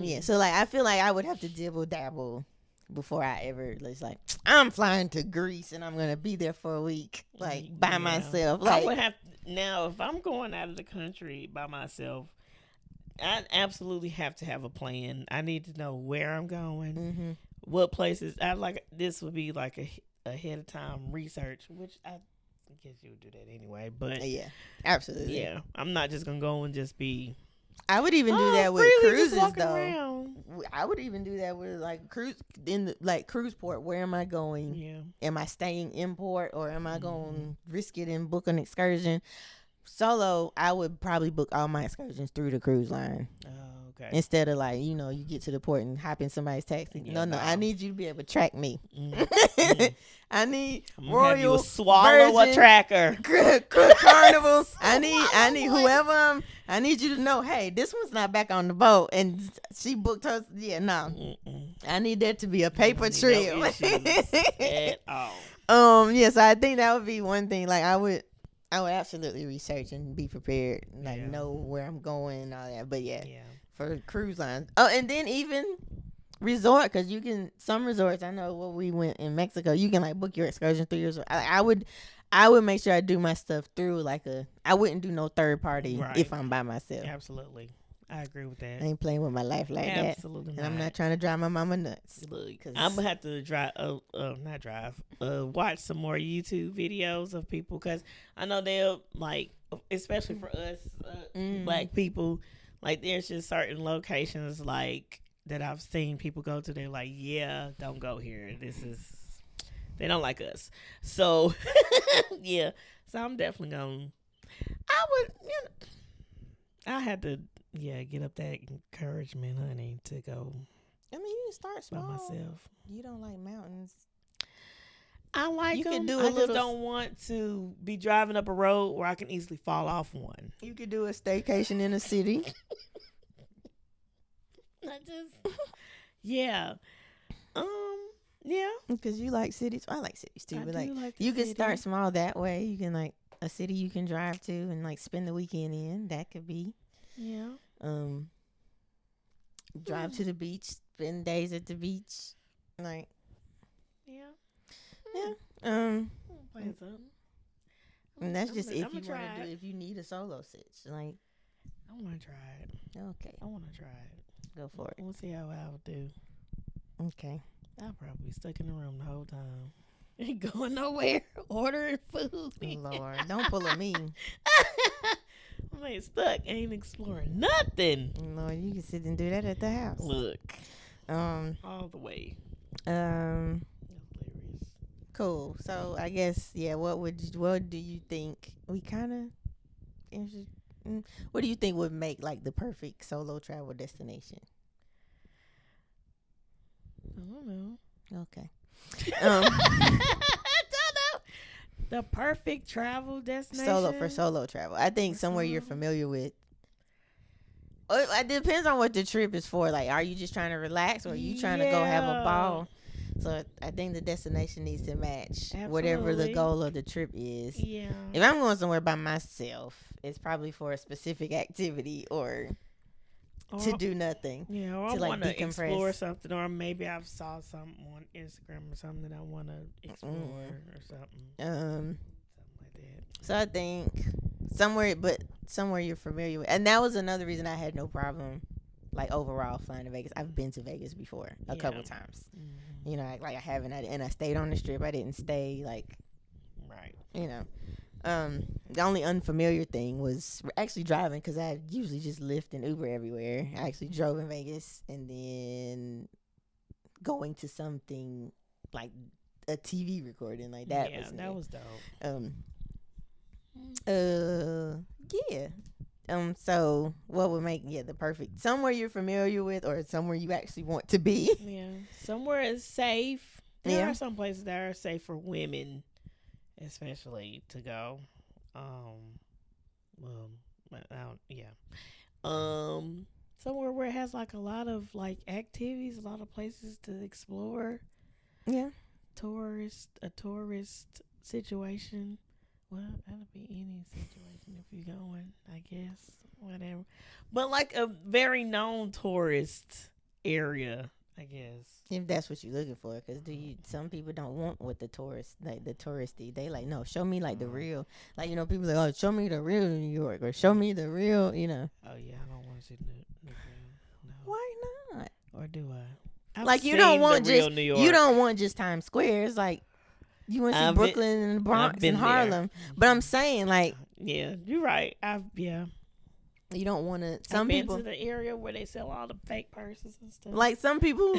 Yeah. So like I feel like I would have to dibble dabble before I ever was like, I'm flying to Greece and I'm gonna be there for a week, like by myself. Like, I would have now if I'm going out of the country by myself. I absolutely have to have a plan. I need to know where I'm going, what places. I like this would be like a ahead of time research, which I guess you would do that anyway. But yeah, absolutely. Yeah, I'm not just gonna go and just be. I would even do that with cruises, though. Around. I would even do that with like cruise cruise port. Where am I going? Yeah. Am I staying in port or am I going to risk it and book an excursion? Solo, I would probably book all my excursions through the cruise line. Oh, okay. Instead of like, you get to the port and hop in somebody's taxi. Yeah, no, I need you to be able to track me. I need Royal Swallow a tracker. Carnival. I need whoever I need you to know, hey, this one's not back on the boat and she booked her. Yeah, no. I need that to be a paper trail. No at all. So I think that would be one thing. Like I would absolutely research and be prepared, like know where I'm going and all that. But for cruise lines. Oh, and then even resort, because some resorts, I know when we went in Mexico, you can like book your excursion through your resort. I would make sure I do my stuff through I wouldn't do no third party if I'm by myself. Absolutely. I agree with that. I ain't playing with my life like that. Absolutely And I'm not trying to drive my mama nuts. Look, I'm gonna have to watch some more YouTube videos of people, because I know they'll like, especially for us black people, like there's just certain locations like that I've seen people go to. They're like, yeah, don't go here. They don't like us. So yeah, so I'm definitely gonna. I had to. Yeah, get up that encouragement, honey, to go. I mean, you can start small. By myself. You don't like mountains. I like them. I just don't want to be driving up a road where I can easily fall off one. You could do a staycation in a city. Yeah. Yeah. Because you like cities. I like cities too. But you can start small that way. You can like a city you can drive to and like spend the weekend in. That could be. Yeah. Drive to the beach, spend days at the beach, like. Yeah. And that's just if you want to do. If you need a solo sitch, like. I want to try it. Okay. I want to try it. Go for it. We'll see how I would do. Okay. I'll probably be stuck in the room the whole time. Ain't going nowhere. Ordering food. Lord, don't pull a me. I ain't stuck. Ain't exploring nothing. Lord, you can sit and do that at the house. Look. All the way. Cool. So I guess what do you think what do you think would make like the perfect solo travel destination? I don't know. Okay. I don't know. The perfect travel destination? Solo travel. I think somewhere you're familiar with. It depends on what the trip is for. Like, are you just trying to relax or are you trying to go have a ball? So I think the destination needs to match whatever the goal of the trip is. Yeah. If I'm going somewhere by myself, it's probably for a specific activity or to do nothing. Yeah, or I want to explore something, or maybe I've saw something on Instagram or something that I want to explore or something. Something like that. So I think somewhere you're familiar with, and that was another reason I had no problem, like overall flying to Vegas. I've been to Vegas before a couple times. Mm-hmm. You know, like I haven't, and I stayed on the Strip. I didn't stay like, right. You know. The only unfamiliar thing was actually driving, because I usually just Lyft and Uber everywhere. I actually drove in Vegas and then going to something like a TV recording like that. Yeah, that was dope. So what would make the perfect somewhere you're familiar with or somewhere you actually want to be? Yeah, somewhere is safe. There are some places that are safe for women, especially to go. Somewhere where it has like a lot of like activities, a lot of places to explore. Yeah. A tourist situation. Well, that'll be any situation if you're going, I guess. Whatever. But like a very known tourist area, I guess. If that's what you're looking for, because some people don't want what the tourist, like the touristy. They like, no, show me like the real. Like, you know, people like, oh, show me the real New York, or show me the real, you know. Oh yeah, I don't want to see the real. No. Why not? Or do I? Like, you don't want just Times Square. It's like you want to see Brooklyn and the Bronx and Harlem. But I'm saying, like, yeah, you're right. You don't want to. Some people been to the area where they sell all the fake purses and stuff. Like some people,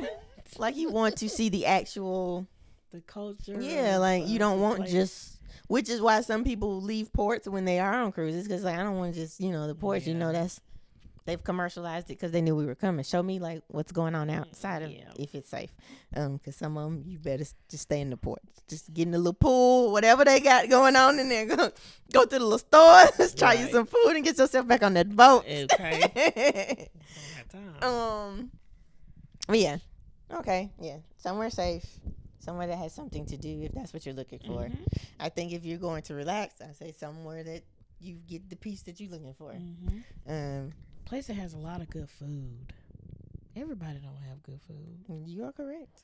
like you want to see the actual, the culture. Yeah, like you don't want just. Which is why some people leave ports when they are on cruises, because like I don't want to just the ports. Yeah. You know, that's they've commercialized it because they knew we were coming. Show me like what's going on outside of if it's safe. Because some of them you better just stay in the port. Just get in the little pool, whatever they got going on in there. Go to the little stores, try you some food, and get yourself back on that boat. Okay. Yeah. Okay. Yeah. Somewhere safe. Somewhere that has something to do if that's what you're looking for. Mm-hmm. I think if you're going to relax, I say somewhere that you get the peace that you're looking for. Mm-hmm. Place that has a lot of good food. Everybody don't have good food. You are correct.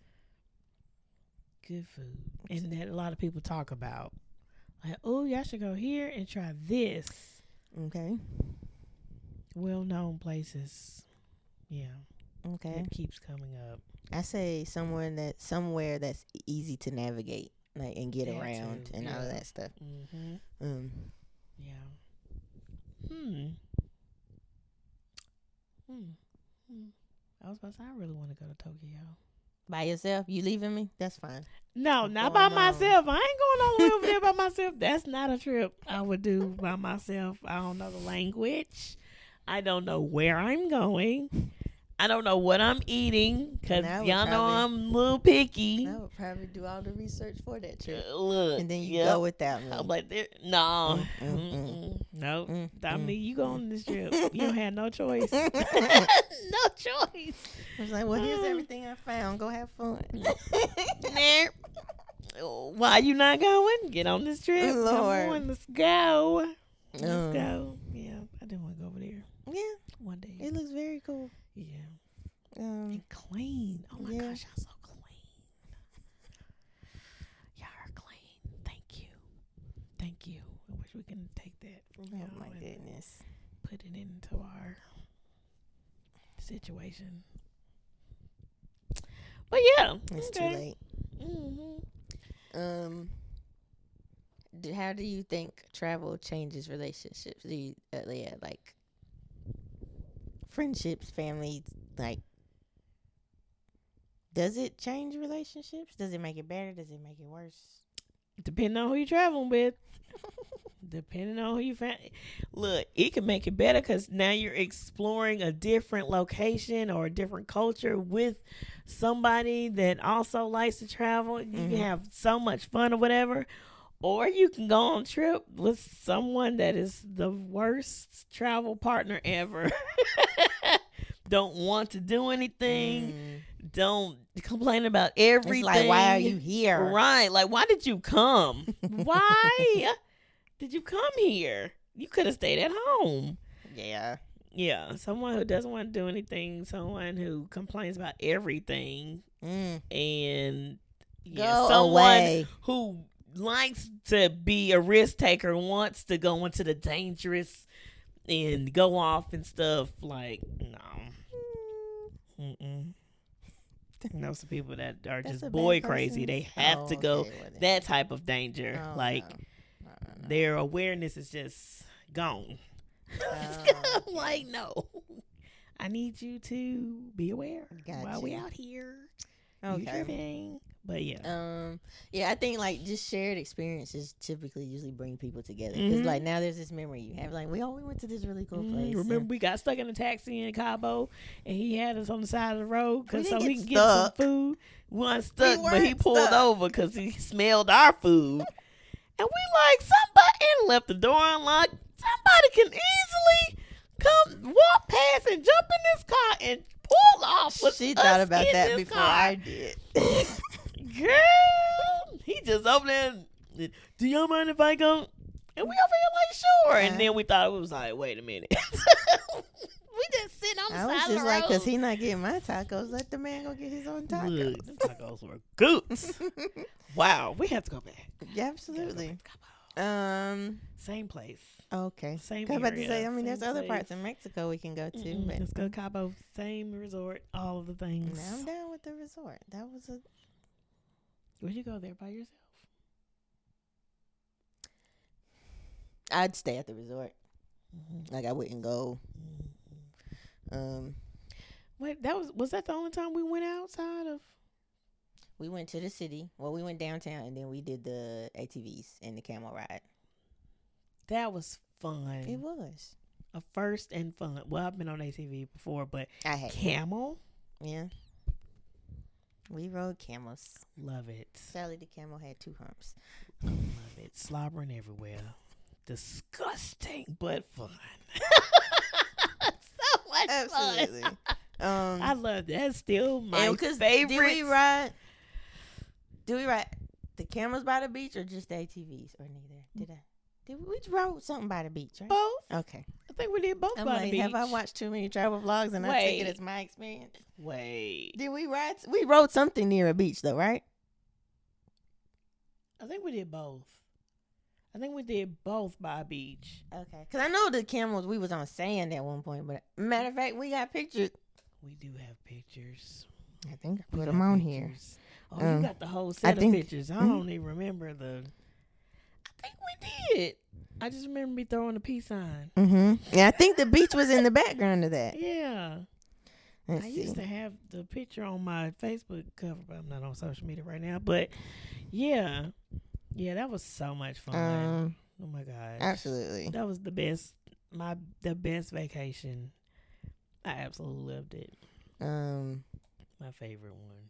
Good food. And that a lot of people talk about. Like, oh, y'all should go here and try this. Okay. Well-known places. Yeah. Okay. It keeps coming up. I say somewhere that's easy to navigate, like, and get around and all of that stuff. Mm-hmm. Yeah. I was about to say, I really want to go to Tokyo. By yourself? You leaving me? That's fine. No, not by myself. I ain't going all the way over there by myself. That's not a trip I would do by myself. I don't know the language. I don't know where I'm going. I don't know what I'm eating, because y'all know I'm a little picky. I would probably do all the research for that trip. Look, and then you go without me. I'm like, no. Nope. Dominique, you go on this trip. You don't have no choice. No choice. I was like, well, here's everything I found. Go have fun. Why you not going? Get on this trip. Lord. Come on, let's go. Let's go. Yeah, I didn't want to go over there. Yeah. One day. It looks very cool. Yeah. And clean. Oh my gosh, y'all so clean. Y'all are clean. Thank you. Thank you. I wish we can take that from y'all. Oh my goodness. Put it into our situation. But yeah. It's too late. Mm-hmm. How do you think travel changes relationships? Do you, like friendships, families, like, does it change relationships? Does it make it better? Does it make it worse? Depending on who you're traveling with. Depending on who you find. Look, it can make it better because now you're exploring a different location or a different culture with somebody that also likes to travel. You can have so much fun or whatever. Or you can go on a trip with someone that is the worst travel partner ever. Don't want to do anything. Don't complain about everything. It's like, why are you here? Right. Like, why did you come? Why did you come here? You could have stayed at home. Yeah. Yeah. Someone who doesn't want to do anything. Someone who complains about everything. And someone who likes to be a risk taker, wants to go into the dangerous and go off and stuff. Like, no. Know some people that are just boy crazy. They have to go that type of danger. No. Their awareness is just gone. Like, no. I need you to be aware while we out here. Okay. Use your thing. But yeah. Yeah, I think like just shared experiences typically usually bring people together. Because like now there's this memory you have. Like, we went to this really cool place. Remember we got stuck in a taxi in Cabo and he had us on the side of the road so he can get some food. We weren't stuck, but he pulled over because he smelled our food. And we like, somebody, and left the door unlocked. Somebody can easily come walk past and jump in this car and pull off. She thought about that before I did. Girl, he just over there. Do y'all mind if I go? And we over here like, sure. And then we thought, it was like, wait a minute. We We just sitting on the I was side just of the like, road. because he not getting my tacos. Let the man go get his own tacos. Look, the tacos were good. Wow, we have to go back. Yeah, absolutely. Go back. Same place. Okay. Same I was about to area, say, I mean, there's same other place. parts in Mexico we can go to. But Let's go Cabo. Same resort. All of the things. now I'm down with the resort. That was a... Would you go there by yourself? I'd stay at the resort. Like, I wouldn't go. Wait, was that the only time we went outside of? We went to the city. Well, we went downtown, and then we did the ATVs and the camel ride. That was fun. It was. A first and fun. Well, I've been on ATV before, but I had camel? Yeah. We rode camels. Love it. Sally the camel had 2 humps. Love it. Slobbering everywhere. Disgusting, but fun. So much Absolutely. fun. I love that. That's still my favorite. Did we ride the camels by the beach or just the ATVs or neither? Did we rode something by the beach, right? Both. Okay. I think we did both I'm by like, the beach. have I watched too many travel vlogs and I take it as my experience? Wait. Did we ride? We rode something near a beach though, right? I think we did both. I think we did both by a beach. Okay. Because I know the camels, we was on sand at one point, but matter of fact, we got pictures. We do have pictures. I think I put them on here. Oh, you got the whole set of pictures. I don't even remember the... I think we did. I just remember me throwing a peace sign. Yeah, I think the beach was in the background of that. Yeah. Let's I see. used to have the picture on my Facebook cover, but I'm not on social media right now. But yeah. Yeah, that was so much fun. Oh my gosh. Absolutely. That was the best vacation. I absolutely loved it. My favorite one.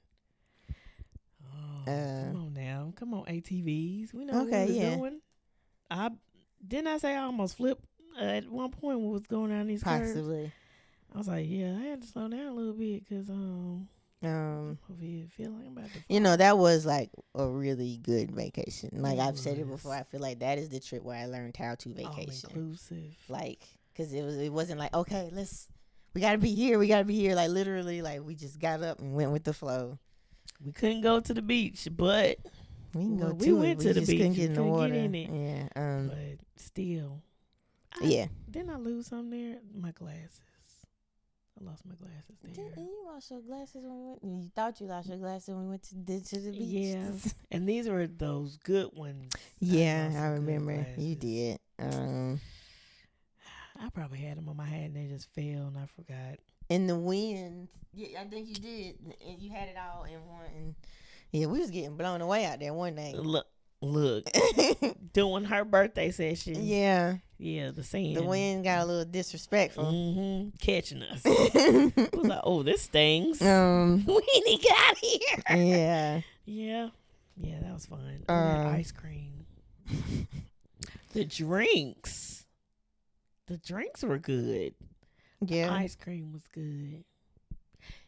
Oh, come on now. Come on, ATVs. We know what we was doing. Didn't I say I almost flipped at one point when we was going down these curves? Possibly. I was like, yeah, I had to slow down a little bit because over here feel like I'm about to fall. You know, that was like a really good vacation. Like I've said it before, I feel like that is the trip where I learned how to vacation. All inclusive. Like, because it wasn't like, okay, we gotta be here. Like literally, like we just got up and went with the flow. We couldn't go to the beach, but we can go we went to the beach. Couldn't get in the water. Get in it. Yeah. But still. Didn't I lose something there? My glasses. I lost my glasses there. Didn't you lost your glasses when we went? You thought you lost your glasses when we went to the beach. Yeah. And these were those good ones. Yeah, I remember. You did. I probably had them on my head and they just fell and I forgot. In the wind. Yeah, I think you did. And you had it all in one. And yeah, we was getting blown away out there one day. Look, doing her birthday session. Yeah. Yeah, the sand. The wind got a little disrespectful. Catching us. I was like, oh, this stings. We need to get out of here. Yeah. Yeah. Yeah, that was fun. That ice cream. The drinks. The drinks were good. Yeah. The ice cream was good.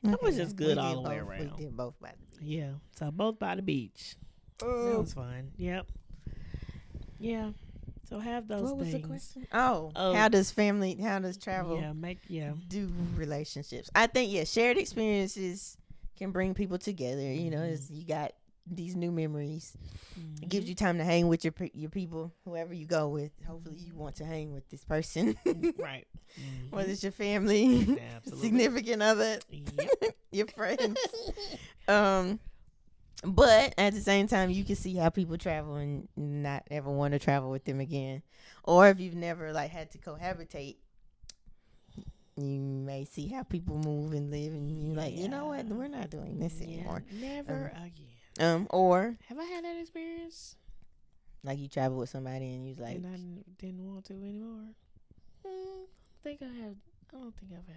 That was just good all the way around. We did both by the beach. Yeah. So both by the beach. That was fun. Yep. Yeah. So have those what was things. the question? How does travel do relationships? I think, shared experiences can bring people together. You know, you got these new memories. It gives you time to hang with your people, whoever you go with. Hopefully you want to hang with this person. Right. Whether it's your family, significant other, your friends. But at the same time, you can see how people travel and not ever want to travel with them again. Or if you've never had to cohabitate, you may see how people move and live, and you're like, you know what, we're not doing this anymore. Never again. Or have I had that experience? Like you travel with somebody and you like, and I didn't want to anymore. I don't think I've had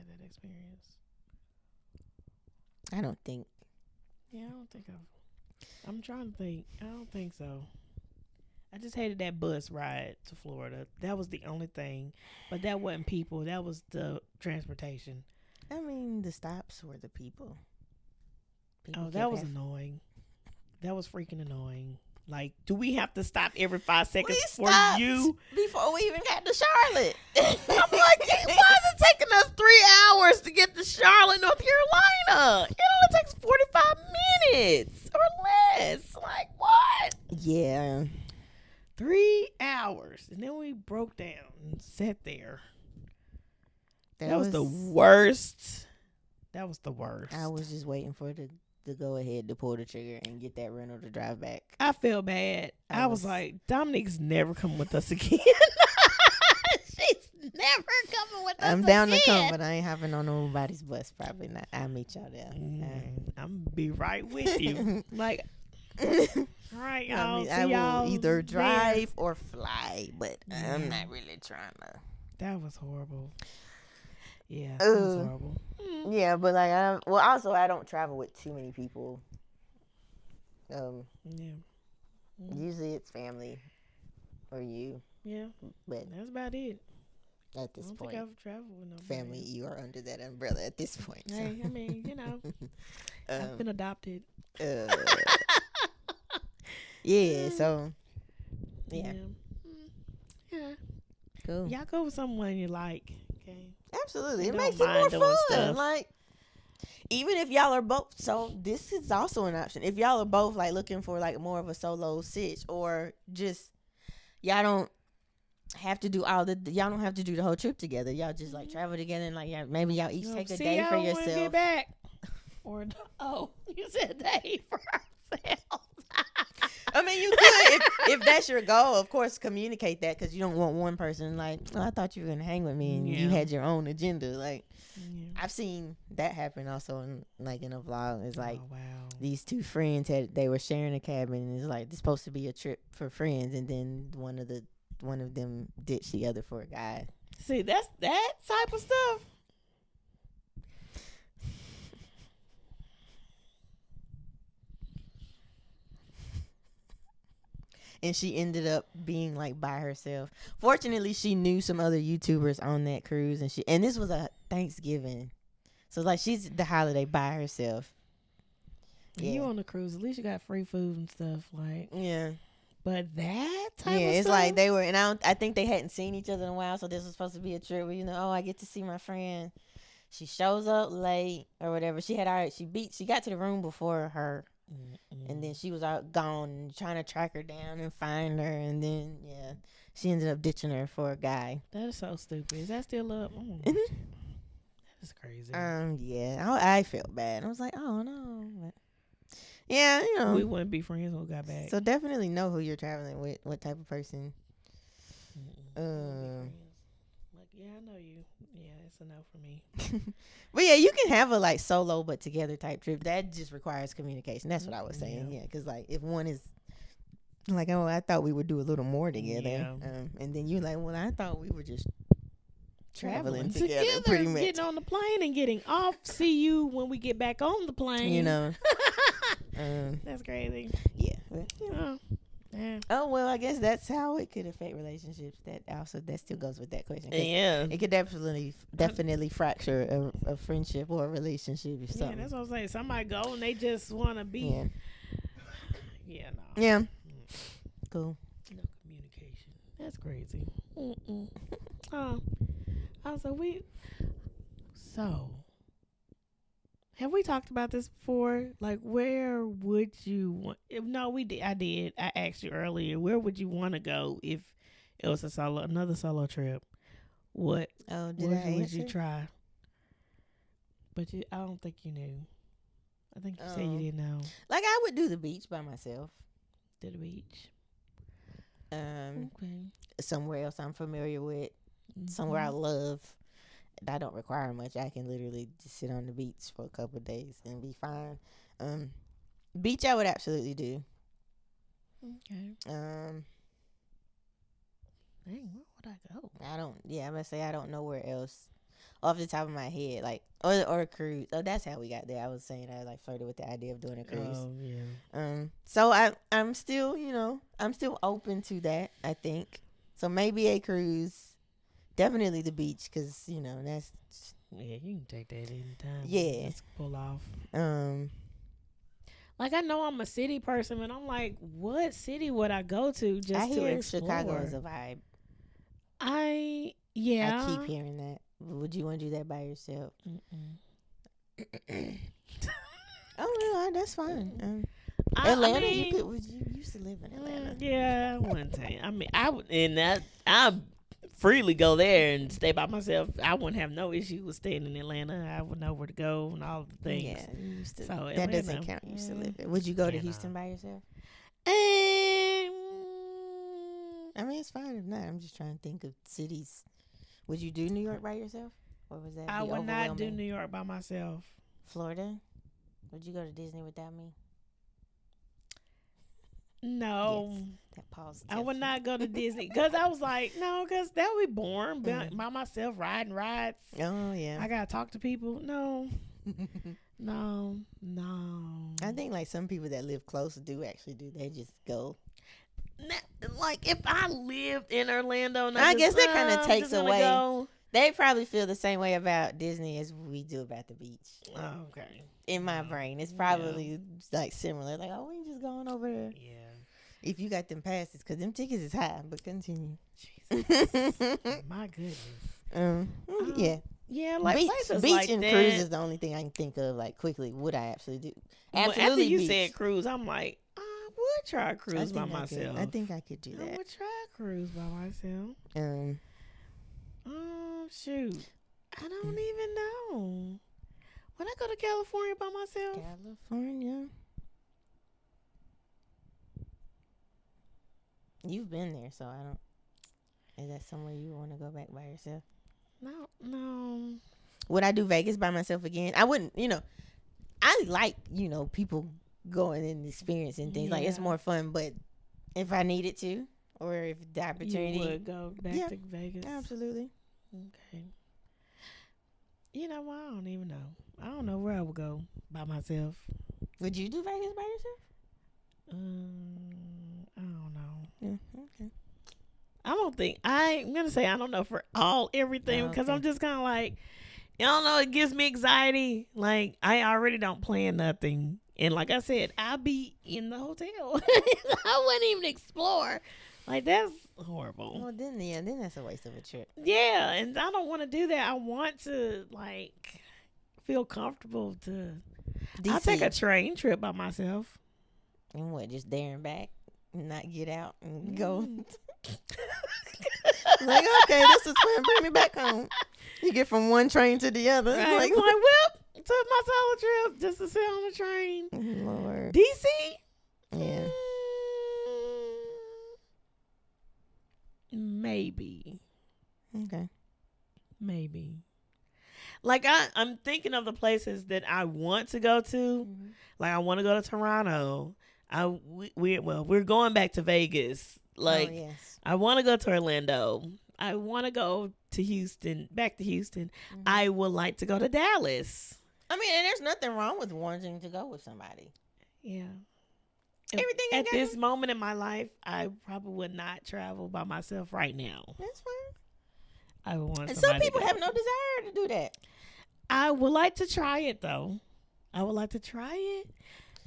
that experience. I don't think. Yeah, I don't think I'm trying to think. I don't think so. I just hated that bus ride to Florida. That was the only thing. But that wasn't people. That was the transportation. I mean, the stops were the people. That was annoying. That was freaking annoying. Like, do we have to stop every 5 seconds We for stopped you? before we even got to Charlotte. I'm like, why is it taking us 3 hours to get to Charlotte, North Carolina? It only takes 45 minutes or less. Like, what? Yeah. 3 hours. And then we broke down and sat there. That was the worst. That was the worst. I was just waiting for the go ahead to pull the trigger and get that rental to drive back. I felt bad. I was like, Dominique's never coming with us again. She's never coming with us I'm again. down to come, but I ain't hopping on nobody's bus. Probably not. I'll meet y'all there. I'm gonna be right with you. Like, all right, y'all. I will y'all either drive there. or fly, but I'm not really trying to. That was horrible. Yeah, that was horrible. Yeah, but like, also I don't travel with too many people. Usually it's family or you. Yeah, but that's about it. At this point, I don't think I've traveled with nobody. Family, you are under that umbrella at this point. So. Hey, I mean, you know, I've been adopted. Yeah, so yeah. Cool. Y'all go with someone you like. Okay. Absolutely, You it don't makes it mind more doing fun. stuff. Like, even if y'all are both, so this is also an option. If y'all are both like looking for like more of a solo sitch, or just y'all don't have to do y'all don't have to do the whole trip together. Y'all just like travel together and like maybe y'all each take a day for yourself. Get back. Or you said day for ourselves. I mean, you could if that's your goal. Of course, communicate that, because you don't want one person like, oh, I thought you were gonna hang with me and you had your own agenda. Like, I've seen that happen also in a vlog. It's like these two friends they were sharing a cabin, and it's like it's supposed to be a trip for friends, and then one of them ditched the other for a guy. See, that's that type of stuff. And she ended up being like by herself. Fortunately, she knew some other YouTubers on that cruise, and this was a Thanksgiving, so like she's the holiday by herself. Yeah. You on the cruise, at least you got free food and stuff. Like, yeah. But that type of it's stuff? like they were, and I think they hadn't seen each other in a while, so this was supposed to be a trip where I get to see my friend. She shows up late or whatever. She got to the room before her. And then she was out gone, trying to track her down and find her, and then she ended up ditching her for a guy. That is so stupid. Is that still up? That is crazy. I felt bad. I was like, oh no. But yeah, we wouldn't be friends when we got back. So definitely know who you're traveling with, what type of person. Like, yeah, I know you. Yeah, it's a no for me. But yeah, you can have a like solo but together type trip. That just requires communication. That's what I was saying. Yeah, because like if one is like, oh, I thought we would do a little more together, and then you're like, well, I thought we were just traveling together, pretty much. Getting on the plane and getting off. See you when we get back on the plane. That's crazy. Yeah. Yeah. Oh well, I guess that's how it could affect relationships. That still goes with that question. Yeah, it could definitely fracture a friendship or a relationship. If something. Yeah, that's what I'm saying. Somebody go and they just want to be. Yeah. Yeah. No. Yeah. Cool. No communication. That's crazy. So have we talked about this before? Like, where would you want? No, we did. I did. I asked you earlier. Where would you want to go if it was another solo trip? What? Oh, would you try? But I don't think you knew. I think you said you didn't know. Like, I would do the beach by myself. To the beach. Okay. Somewhere else I'm familiar with. Somewhere I love. I don't require much. I can literally just sit on the beach for a couple of days and be fine. Beach I would absolutely do. Okay. Dang, where would I go? I'm gonna say I don't know where else off the top of my head, like or a cruise. Oh, that's how we got there. I was saying I like flirted with the idea of doing a cruise. Oh yeah. So I'm still I'm still open to that. I think so. Maybe a cruise. Definitely the beach, because that's you can take that anytime. Yeah, just pull off. Like, I know I'm a city person, but I'm like, what city would I go to just I to hear explore? Chicago is a vibe. I keep hearing that. Would you want to do that by yourself? Oh no, that's fine. Atlanta, you used to live in Atlanta. Yeah, I wouldn't tell you. I mean, I freely go there and stay by myself. I wouldn't have no issue with staying in Atlanta. I would know where to go and all the things. Yeah, you used to. So that Atlanta, doesn't count. You used to live there. Would you go to Houston by yourself? I mean, it's fine if not. I'm just trying to think of cities. Would you do New York by yourself, or was that? I would not do New York by myself. Florida? Would you go to Disney without me? No. Yes, that pause. I would not go to Disney because I was like, no, because that would be boring by myself riding rides. Oh, yeah. I got to talk to people. No. No. I think like some people that live close do actually do. They just go. Like if I lived in Orlando, I guess that kind of takes away. They probably feel the same way about Disney as we do about the beach. Oh, okay. In my brain, it's probably like similar. Like, oh, we just going over there. Yeah. If you got them passes, because them tickets is high. But continue. Jesus. My goodness. Yeah. Yeah, like beach like and that. cruise is the only thing I can think of. Like quickly, would I actually do? Absolutely. Well, after you beach. said cruise, I'm like, I would try a cruise by myself. I think I could do that. I would try a cruise by myself. Shoot, I don't even know. Would I go to California by myself? California. You've been there, so I don't. Is that somewhere you want to go back by yourself? No. Would I do Vegas by myself again? I wouldn't. I like people going and experiencing things. Like it's more fun. But if I needed to, or if the opportunity, you would go back to Vegas. Absolutely. Okay. I don't even know. I don't know where I would go by myself. Would you do Vegas by yourself? I don't know. Yeah. Okay. I'm gonna say I don't know for everything because I'm just kind of like, I don't know. It gives me anxiety. Like I already don't plan nothing, and like I said, I'll be in the hotel. I wouldn't even explore. Like that's horrible. Well, then that's a waste of a trip. Yeah, and I don't want to do that. I want to like feel comfortable to. DC. I'll take a train trip by myself. And what? Just there and back, and not get out and go. Like, okay, this is fun. Bring me back home. You get from one train to the other. Right. Like, well, took my solo trip just to sit on the train. Lord. DC? Yeah. Maybe. Okay. Maybe. Like, I'm thinking of the places that I want to go to. Mm-hmm. Like, I want to go to Toronto. We're going back to Vegas. Like, yes. I want to go to Orlando. I want to go to Houston, back to Houston. Mm-hmm. I would like to go to Dallas. I mean, and there's nothing wrong with wanting to go with somebody. Yeah. Everything at this moment in my life, I probably would not travel by myself right now. That's fine. I would want. And some people have no desire to do that. I would like to try it though. I would like to try it.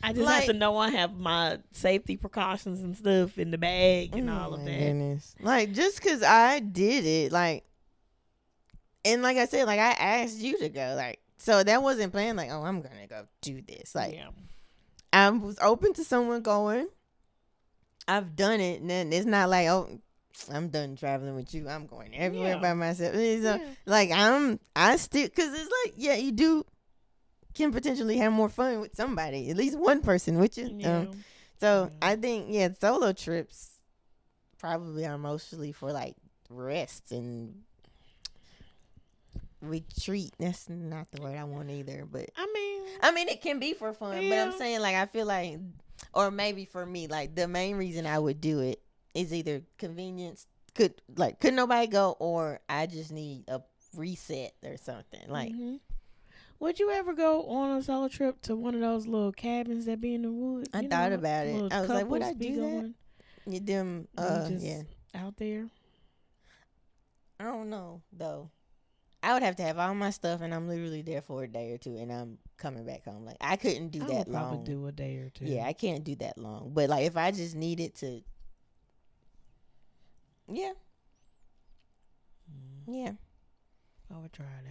I just have to know I have my safety precautions and stuff in the bag and all of that. Goodness. Like, just because I did it, like, and like I said, like, I asked you to go, like, so that wasn't planned, like, oh, I'm going to go do this. Like, I was open to someone going. I've done it, and then it's not like, oh, I'm done traveling with you. I'm going everywhere by myself. So, like, I still, because it's like, you do. Can potentially have more fun with somebody, at least one person, which is I think solo trips probably are mostly for like rest and retreat. That's not the word I want either, but I mean it can be for fun, but I'm saying like I feel like, or maybe for me, like the main reason I would do it is either convenience, could nobody go, or I just need a reset or something like. Mm-hmm. Would you ever go on a solo trip to one of those little cabins that be in the woods? I thought about it. I was like, would I do that? Out there? I don't know, though. I would have to have all my stuff, and I'm literally there for a day or two, and I'm coming back home. Like, I couldn't do I that would long. probably do a day or two. Yeah, I can't do that long. But like, if I just needed to, yeah, yeah, I would try it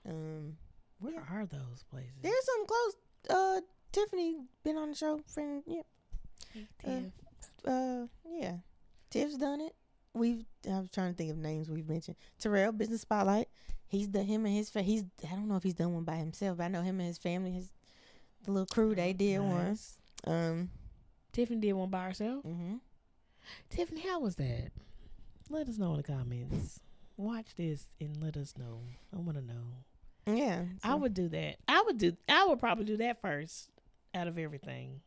out. Where are those places? There's some close. Tiffany been on the show, friend. Yeah, Hey, Tiff. yeah, Tiff's done it. I was trying to think of names we've mentioned. Terrell, Business Spotlight. Him and his I don't know if he's done one by himself, but I know him and his family, the little crew, they did Nice. one. Tiffany did one by herself. Mm-hmm. Tiffany, how was that? Let us know in the comments. Watch this and let us know. I want to know. Yeah, I would do that. I would probably do that first out of everything.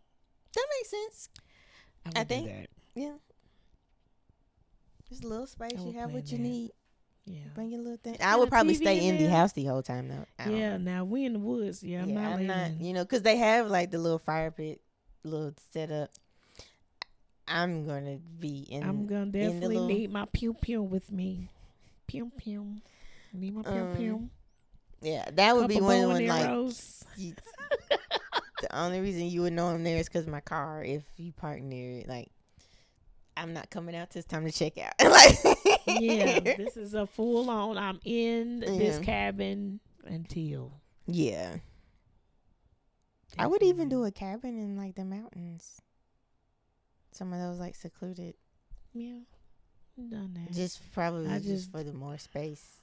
that makes sense. I think- do that. Yeah, just a little space. I You would have what you plan that. need. Yeah. Bring your little thing. Got I would a probably TV stay in in the there? house the whole time though. I don't Yeah. know. Now we in the woods. Yeah, I'm not leaving. Because they have like the little fire pit, little setup. I'm gonna be in. I'm gonna in the definitely little, need my pew pew with me. Pew pew. Need my pew pew. Yeah, that would be Couple one bow when and like. arrows. The only reason you would know I'm there is because my car. If you park near it, like, I'm not coming out till it's time to check out. Like, Yeah, this is a full on. I'm in this Yeah. cabin until. yeah. I would even do a cabin in like the mountains. Some of those like secluded. Yeah, done that. Just probably I just just- for the more space.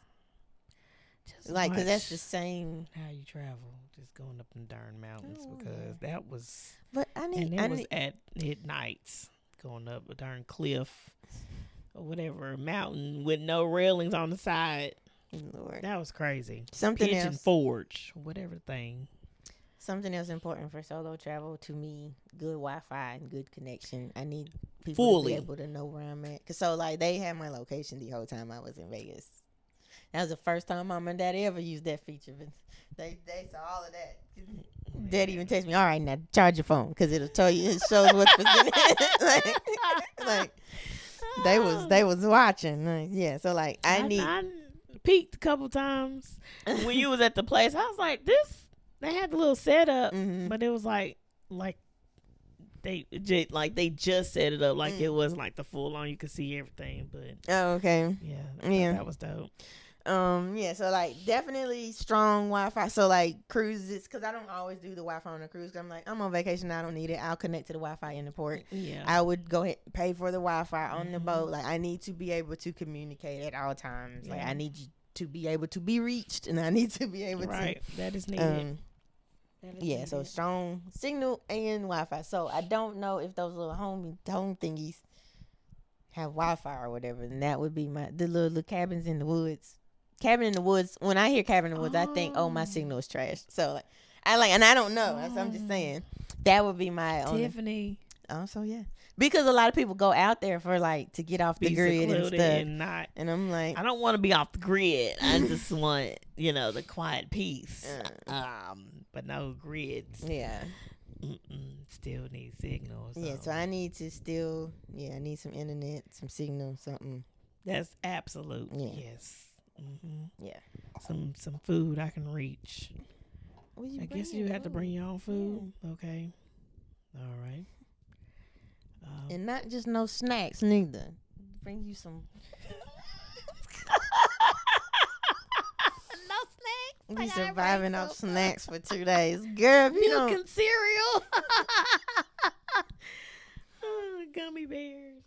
Just Like, because that's watch the same. how you travel, just going up in darn mountains Oh, because yeah. that was But I and need. it I was need at nights going up a darn cliff or whatever mountain with no railings on the side. Lord. That was crazy. Something Pigeon else. Forge, whatever thing. Something else important for solo travel to me: good Wi-Fi and good connection. I need people to Fully. be able to know where I'm at. Cause so like they had my location the whole time I was in Vegas. That was the first time Mom and Daddy ever used that feature. But they saw all of that. Dad even texted me, "All right, now charge your phone, cause it'll tell you, it shows what's percentage." like they was watching. Like, yeah, so like I peeked a couple times when you was at the place. I was like, this. They had the little setup, Mhm. but it was like they just set it up like it was like the full on. You could see everything, but Oh, okay. yeah, I thought Yeah. that was dope. Yeah, so like definitely strong Wi-Fi. So like cruises, because I don't always do the Wi-Fi on a cruise. 'Cause I'm like, I'm on vacation, I don't need it. I'll connect to the Wi-Fi in the port. Yeah, I would go ahead and pay for the Wi-Fi on the Mhm. boat. Like, I need to be able to communicate at all times. Like, Yeah. I need you to be able to be reached, and I need to be able right. That is to. needed. That is Yeah, so needed. strong signal and Wi-Fi. So I don't know if those little home thingies have Wi-Fi or whatever. And that would be the little cabins in the woods. Cabin in the woods. When I hear cabin in the woods, I think, oh, my signal is trash. So like, and I don't know. That's what I'm just saying. That would be my only. Tiffany Also, yeah, because a lot of people go out there for like to get off the be grid and secluded stuff. and not. And I'm like, I don't want to be off the grid. I just want the quiet peace. But no grids. yeah. Still need signals. Yeah, so I need to still, I need some internet, some signal, something. That's absolute. Yeah. Yes. Yeah. Some food I can reach. Well, I guess you have to bring your own food. Okay. All right. And not just no snacks neither. Bring you some. No snacks. We surviving off snacks for 2 days. Girl, if you Milk don't. and cereal. Gummy bears.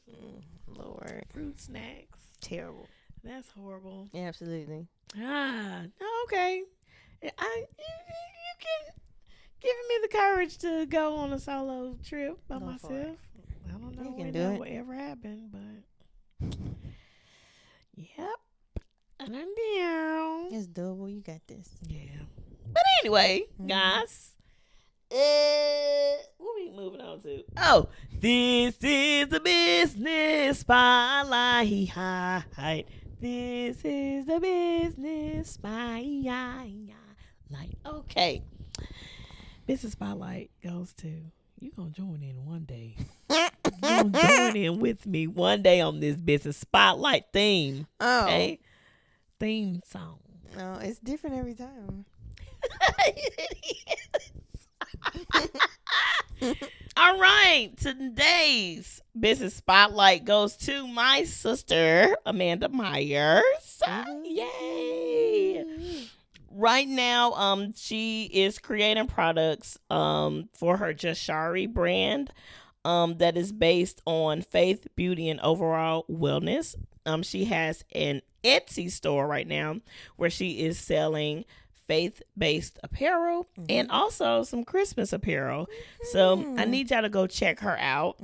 Lord. Fruit snacks. Terrible. That's horrible. Yeah, absolutely. Okay. You can giving me the courage to go on a solo trip by Go for myself. I don't know You can when do that it. will ever happen, but yep. And I'm down. It's doable. You got this. Yeah. But anyway, Mhm. guys, what we moving on to? Oh, this is the business spotlight. This is the business spotlight. Okay. Business spotlight goes to you gonna join in one day. You gonna join in with me one day on this business spotlight theme. Oh. Okay. Theme song. No, it's different every time. All right, today's business spotlight goes to my sister, Amanda Myers. Yay! Right now, she is creating products for her JustShari brand that is based on faith, beauty, and overall wellness. She has an Etsy store right now where she is selling faith-based apparel and also some Christmas apparel. So I need y'all to go check her out.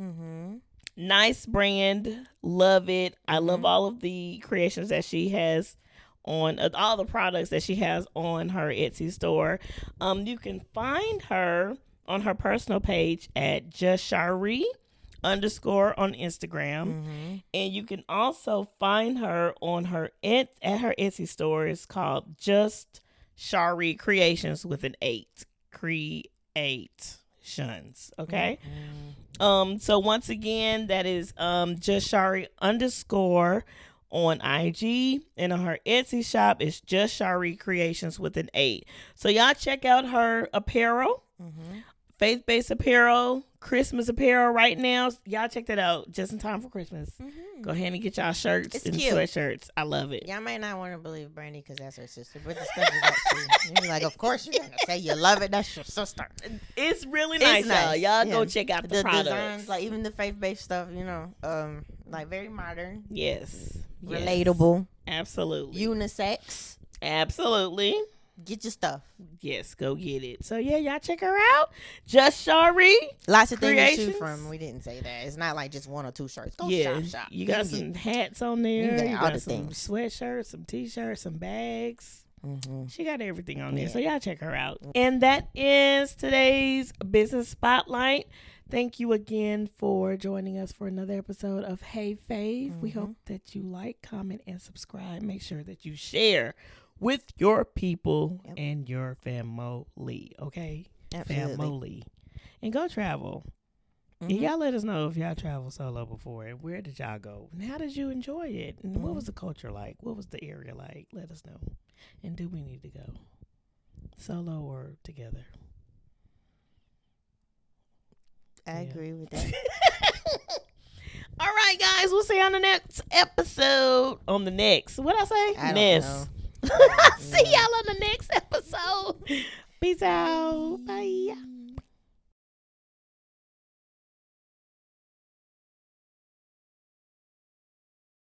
Nice brand. Love it. I love all of the creations that she has on all the products that she has on her Etsy store. You can find her on her personal page at JustShari _ on Instagram. And you can also find her on her at her Etsy store. It's called JustShari Creations with an 8. Creations. Okay. So once again, that is JustShari _ on IG, and on her Etsy shop is JustShari Creations with an 8. So y'all check out her apparel. Faith-based apparel, Christmas apparel right now. Y'all check that out just in time for Christmas. Go ahead and get y'all shirts and sweatshirts. I love it. Y'all might not want to believe Brandy because that's her sister, but the stuff is actually, you're like, of course you're going to say you love it. That's your sister. It's really nice, y'all. Y'all go check out the products. Designs, like even the faith-based stuff, you know, like very modern. Yes. Relatable. Absolutely. Unisex. Absolutely. Get your stuff. Yes, go get it. So yeah, y'all check her out. JustShari. Lots of things to choose from. We didn't say that. It's not like just 1 or 2 shirts. Go shop. You got some hats on there. You got some things. Sweatshirts, some t-shirts, some bags. She got everything on there. So y'all check her out. And that is today's business spotlight. Thank you again for joining us for another episode of Hey Fave. We hope that you like, comment, and subscribe. Make sure that you share with your people and your family, okay? Absolutely. Family. And go travel. And y'all let us know if y'all traveled solo before. And where did y'all go? And how did you enjoy it? And what was the culture like? What was the area like? Let us know. And do we need to go? Solo or together? I agree with that. All right, guys. We'll see you on the next episode. On the next. What'd I say? I don't know. See y'all on the next episode. Peace out. Bye.